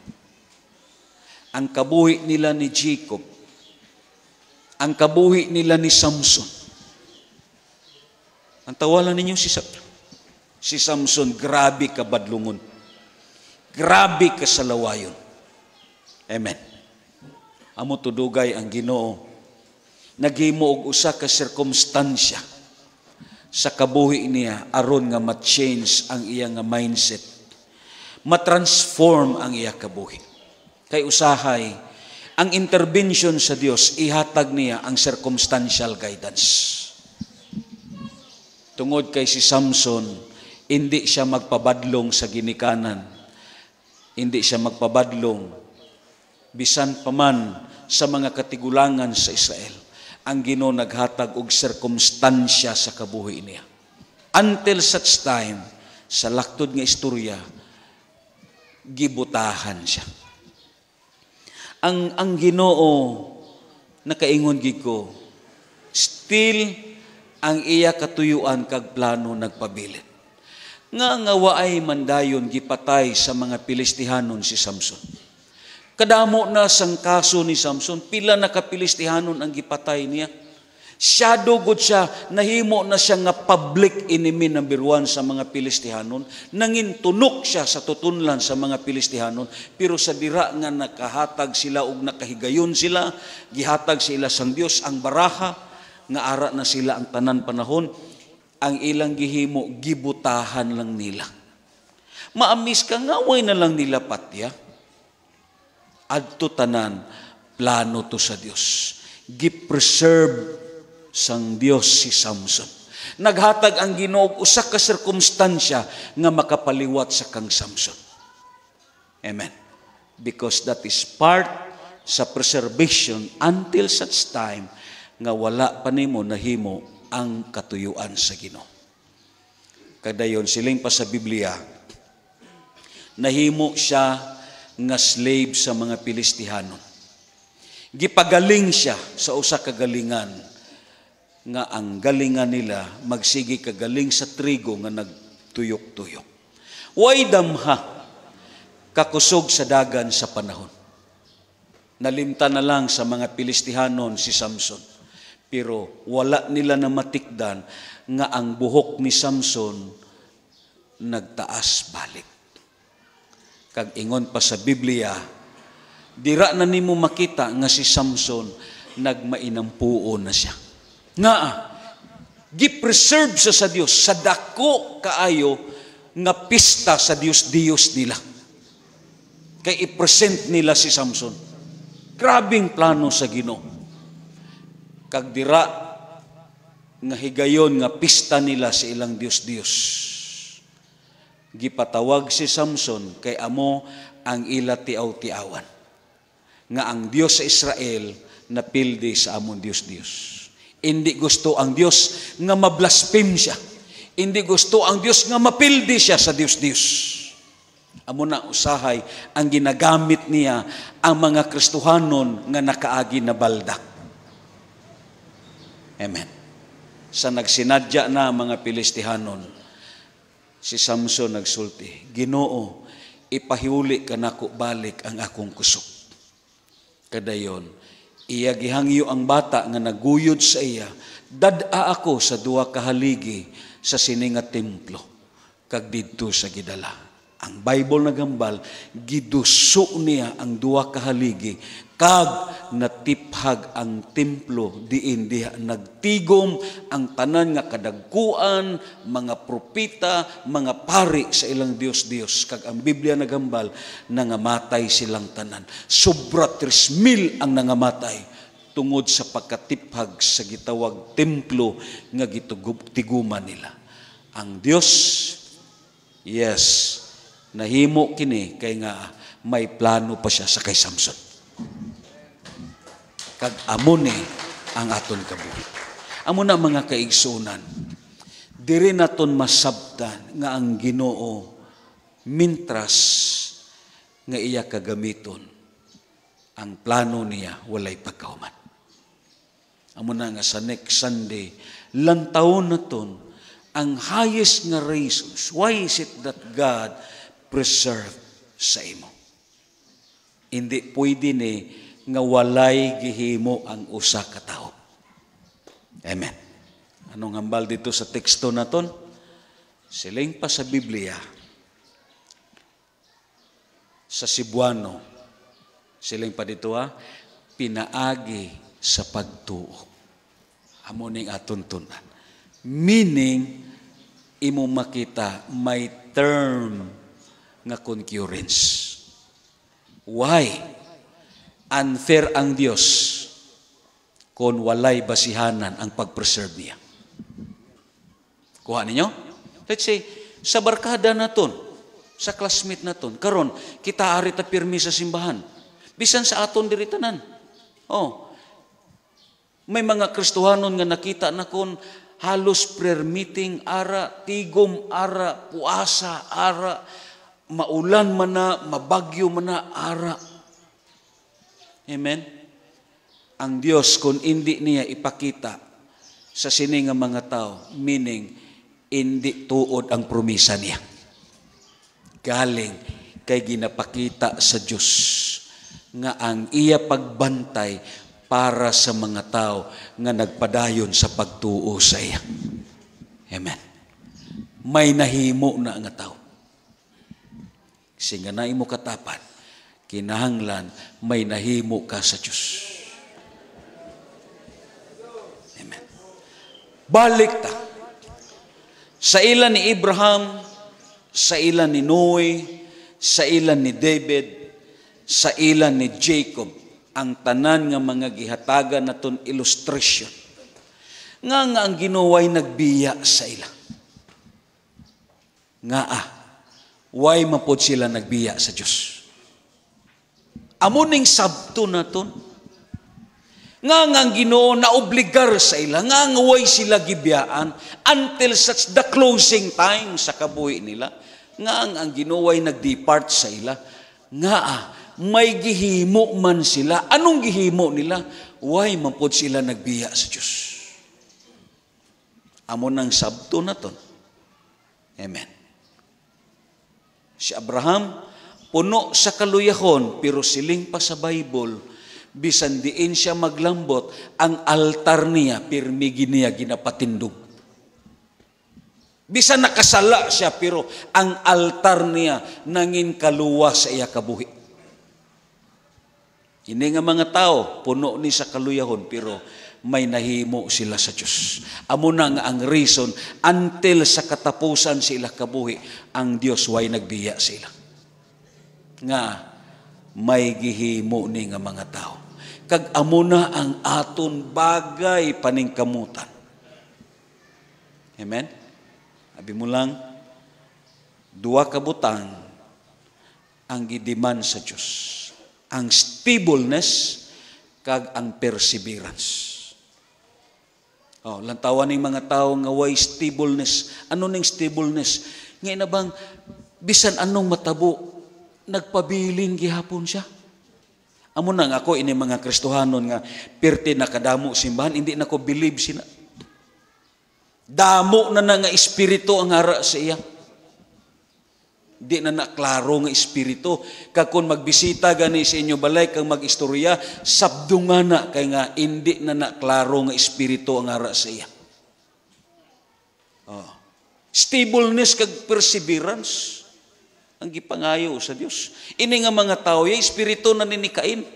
Speaker 3: Ang kabuhi nila ni Jacob. Ang kabuhi nila ni Samson. Ang tawalan ninyo si Samson, grabe ka badlungon. Grabe ka sa lawayon. Amen. Amo tudugay ang Ginoo. Naghimo og usa ka sirkumstansya sa kabuhi niya aron nga ma-change ang iya nga mindset. Ma-transform ang iya kabuhi. Kay usahay, ang intervention sa Dios ihatag niya ang circumstantial guidance. Tungod kay si Samson, hindi siya magpabadlong sa ginikanan. Hindi siya magpabadlong bisan paman sa mga katigulangan sa Israel. Ang Ginoo naghatag og sirkumstansya sa kabuhi niya. Until such time, sa laktod nga istorya, gibutahan siya. Ang Ginoo nakaingon gid ko, still ang iya katuyuan kag plano nagpabilin. Nga waay mandayon gipatay sa mga Pilistihanon si Samson. Kadamo na sang kaso ni Samson, pila na kapilistihanon ang gipatay niya. Siya dugod siya, nahimo na siya nga public enemy number 1 sa mga Pilistihanon. Nangintunok siya sa tutunlan sa mga Pilistihanon, pero sa dira nga nakahatag sila og nakahigayon sila, gihatag sila sang Dios ang baraha, nga ara na sila ang tanan panahon, ang ilang gihimo, gibutahan lang nila. Maamis ka nga, way na lang nila patya. Adto tanan, plano to sa Dios. Gi-preserve sang Dios si Samson. Naghatag ang Ginoo usa ka sirkumstansya nga makapaliwat sa kang Samson. Amen. Because that is part sa preservation until such time nga wala pa nimo nahimo ang katuyuan sa Ginoo. Kadayon siling pa sa Biblia, nahimo siya nga slave sa mga Pilistihanon. Gipagaling siya sa usa ka galingan nga ang galingan nila magsigi kagaling sa trigo nga nagtuyok-tuyok. Way damha kakusog sa dagan sa panahon. Nalimtan na lang sa mga Pilistihanon si Samson. Pero wala nila na matikdan nga ang buhok ni Samson nagtaas balik. Kag ingon pa sa Biblia, dira na nimo makita nga si Samson nagmainampuo na siya. Nga gi-preserve sa Dios sa dako kaayo nga pista sa Dios nila. Kay i-present nila si Samson. Grabing plano sa Ginoo. Kag dira nga higayon nga pista nila sa ilang Dios. Gipatawag si Samson kay amo ang ila tiaw-tiawan. Nga ang Dios sa Israel napildi sa amon Dios. Hindi gusto ang Dios nga mablaspheme siya. Hindi gusto ang Dios nga mapildi siya sa Dios. Amo na usahay ang ginagamit niya ang mga Kristohanon nga nakaagi na baldak. Amen. Sa nagsinadya na mga Pilistihanon, si Samson nagsulti, Ginoo, ipahiuli ka nako balik ang akong kusog. Kadayon, iya gihangyo ang bata nga naguyod sa iya, dad-a ako sa duwa ka haligi sa sini nga templo, kag didto sa gidala. Ang Bible nagambal, giduso niya ang duwa ka haligi, kag natiphag ang templo diin diha nagtigom ang tanan nga kadagkuan, mga propita, mga pari sa ilang Dios. Kag ang Biblia nagambal, nangamatay silang tanan. Sobra 3,000 ang nangamatay tungod sa pagkatiphag sa gitawag templo nga gitiguman nila. Ang Dios, yes, nahimo kini kay nga may plano pa siya sa kay Samson. Kag amo ni ang aton kabuhi. Amo na mga kaigsunan, diri naton masabtan nga ang Ginoo mintras nga iya kagamiton, ang plano niya walay pagkahuman. Amo na nga sa next Sunday, lantawon naton ang highest nga reasons. Why is it that God preserve sa imo? Hindi pwede ni nga walay gihimo ang usa ka tawo. Amen. Anong hambal dito sa teksto naton? Siling pa sa Biblia, sa Cebuano, siling pa dito pinaagi sa pagtuo. Amo ning aton tunan. Meaning, imo makita may term nga concurrence. Why? Unfair ang Dios kung walay basihanan ang pag-preserve niya. Kuha ninyo? Let's say, sa barkada naton, sa classmate naton, karon kita ari ta pirmi sa simbahan. Bisan sa aton diri tanan. May mga Kristohanon nga nakita na kon halos prayer meeting ara, tigom ara, puasa ara, maulan man na, mabagyo man na, ara. Amen? Ang Diyos, kung hindi niya ipakita sa sini nga mga tao, meaning, hindi tuod ang promisa niya. Galing kay ginapakita sa Diyos nga ang iya pagbantay para sa mga tao nga nagpadayon sa pagtuo sa iya. Amen. May nahimo na nga tao. Singa na imo katapat, kinahanglan may nahimo ka sa Diyos. Amen. Balik ta. Sa ilan ni Abraham, sa ilan ni Noe, sa ilan ni David, sa ilan ni Jacob, ang tanan nga mga gihatagan naton illustration. Nga ang Ginoo ay nagbiya sa ila. Why mapod sila nagbiya sa Diyos? Amo ning sabto naton, Nga ang Ginoo na obligar sa ila, nga way sila gibiyaan until such the closing time sa kabuhi nila. Nga ang Ginoo ay nag-depart sa ila. Nga may gihimo man sila. Anong gihimo nila? Why mampod sila nagbiya sa Diyos? Amo nang sabto na ton. Amen. Si Abraham, puno sa kaluyahon, pero siling pa sa Bible, bisan diin siya maglambot, ang altar niya, pirmigi niya ginapatindog. Bisan nakasala siya, pero ang altar niya nangin kaluwa sa iya kabuhi. Ini nga mga tao, puno ni sa kaluyahon, pero may nahimo sila sa Diyos. Amo na nga ang reason, until sa katapusan sila kabuhi, ang Diyos way nagbiya sila. Nga, may gihimo ni nga mga tao. Kag amo na ang aton bagay paningkamutan. Amen? Abi mo lang, duwa ka butang ang gidiman sa Diyos. Ang stableness kag ang perseverance. Lantawan ng mga tao nga way stableness. Ano ning stableness? Ngayon na bang bisan anong matabo, nagpabilin gihapon siya. Amo nang ako ini mga Kristohanon nga perti nakadamo simbahan, hindi na ko believe sina. Damo na nga espiritu ang hara sa iya. Di na naklaro nga espiritu. Kakon magbisita gani sa inyo balay kang mag-istorya, sabdungan na kay nga hindi na naklaro nga espiritu ang hara sa iya. Stableness kag perseverance ang gipangayo sa Dios. Ini nga mga tao, yung espiritu na ninikain.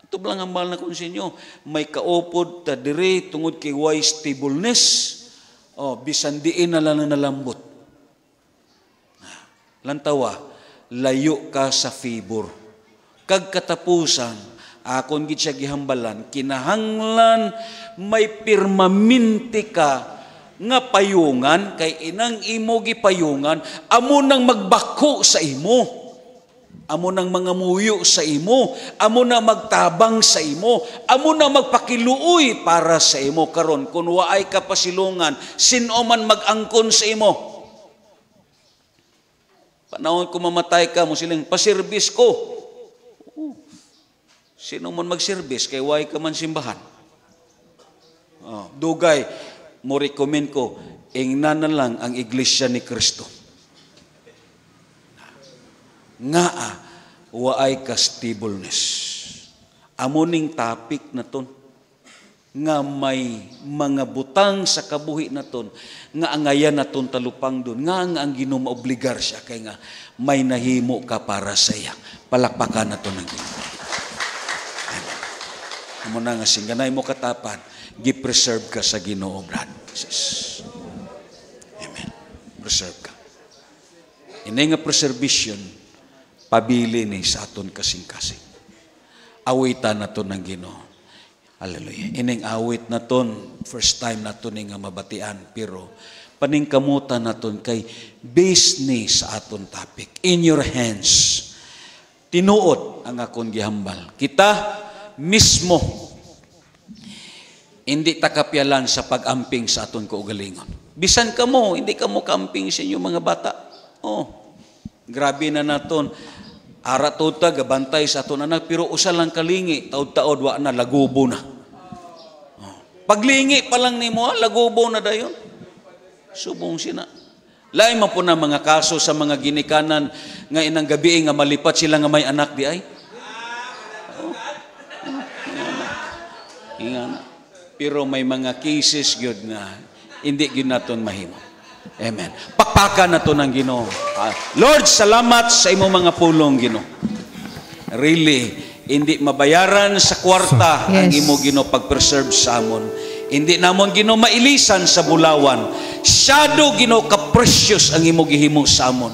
Speaker 3: Ito lang ang mahal na konsinyo. May kaupod ta dire tungod kay way stableness. Bisan diin na lang nalambot. Lantawa, layo ka sa favor. Kag katapusan, akon gid siya gihambalan, kinahanglan may permanente ka nga payungan, kay inang imo gipayungan, amo nang magbako sa imo. Amo nang mga muyo sa imo, amo na magtabang sa imo, amo na magpakiluoy para sa imo. Karon kun waay ka pasilungan, sino man mag-angkon sa imo. Panahon ko mamatay ka mo siling pasirbis ko. Sino man magservice kay waay ka man simbahan. Dugay mo recommend ko, ingnan na lang ang iglesia ni Kristo. Nga waay ka stableness. Amuning topic na ton, nga may mga butang sa kabuhi na ton, nga angayan na ton talupang don, nga ang Ginoo maobligar siya, kay nga may nahimo ka para sa iya. Palakpakan na ton ng Ginoo. Amo na nga singganay mo katapan, gi-preserve ka sa Ginoo, brad. Amen. Preserve ka. Ini nga preservation, pabili ni sa aton kasing-kasing. Awitan na to ng Ginoo. Hallelujah. Ining awit na ton, first time na to nga mabatian, pero paningkamutan na ton kay based ni sa aton topic. In your hands. Tinuod ang akong gihambal. Kita mismo hindi takapyalan sa pag-amping sa aton kaugalingon. Bisan ka mo, hindi ka mo kamping sa inyong mga bata. Grabe na naton. Ara tuta gabantay sa aton anak, pero usa lang kalingi, taod-taod wa na lagubo na. Paglingi pa lang nimo, lagubo na dayon. Subong sina. Lain man po na mga kaso sa mga ginikanan nga inang gabi nga malipat sila nga may anak di ay. Ingana. Pero may mga cases gyud nga hindi gyud naton mahimo. Amen. Pakpakan na to ng Ginoo. Lord, salamat sa imo mga pulong, Ginoo. Really, hindi mabayaran sa kwarta ang imo, Ginoo, pag-preserve sa amon. Hindi namon, Ginoo, mailisan sa bulawan. Shadow, Ginoo, ka-precious ang imo gihimo sa amon.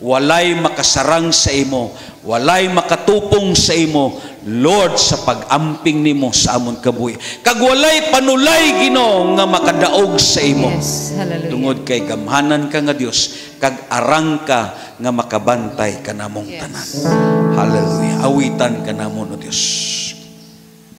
Speaker 3: walay makasarang sa imo, walay makatupong sa imo, Lord, sa pag-amping nimo sa amon kabuhi. Kag walay panulay, Ginoo, nga makadaog sa imo.
Speaker 2: Yes, hallelujah.
Speaker 3: Tungod kay gamhanan ka nga Dios, kag arang ka nga makabantay kanamong tanan. Hallelujah. Awitan kanamon o Dios.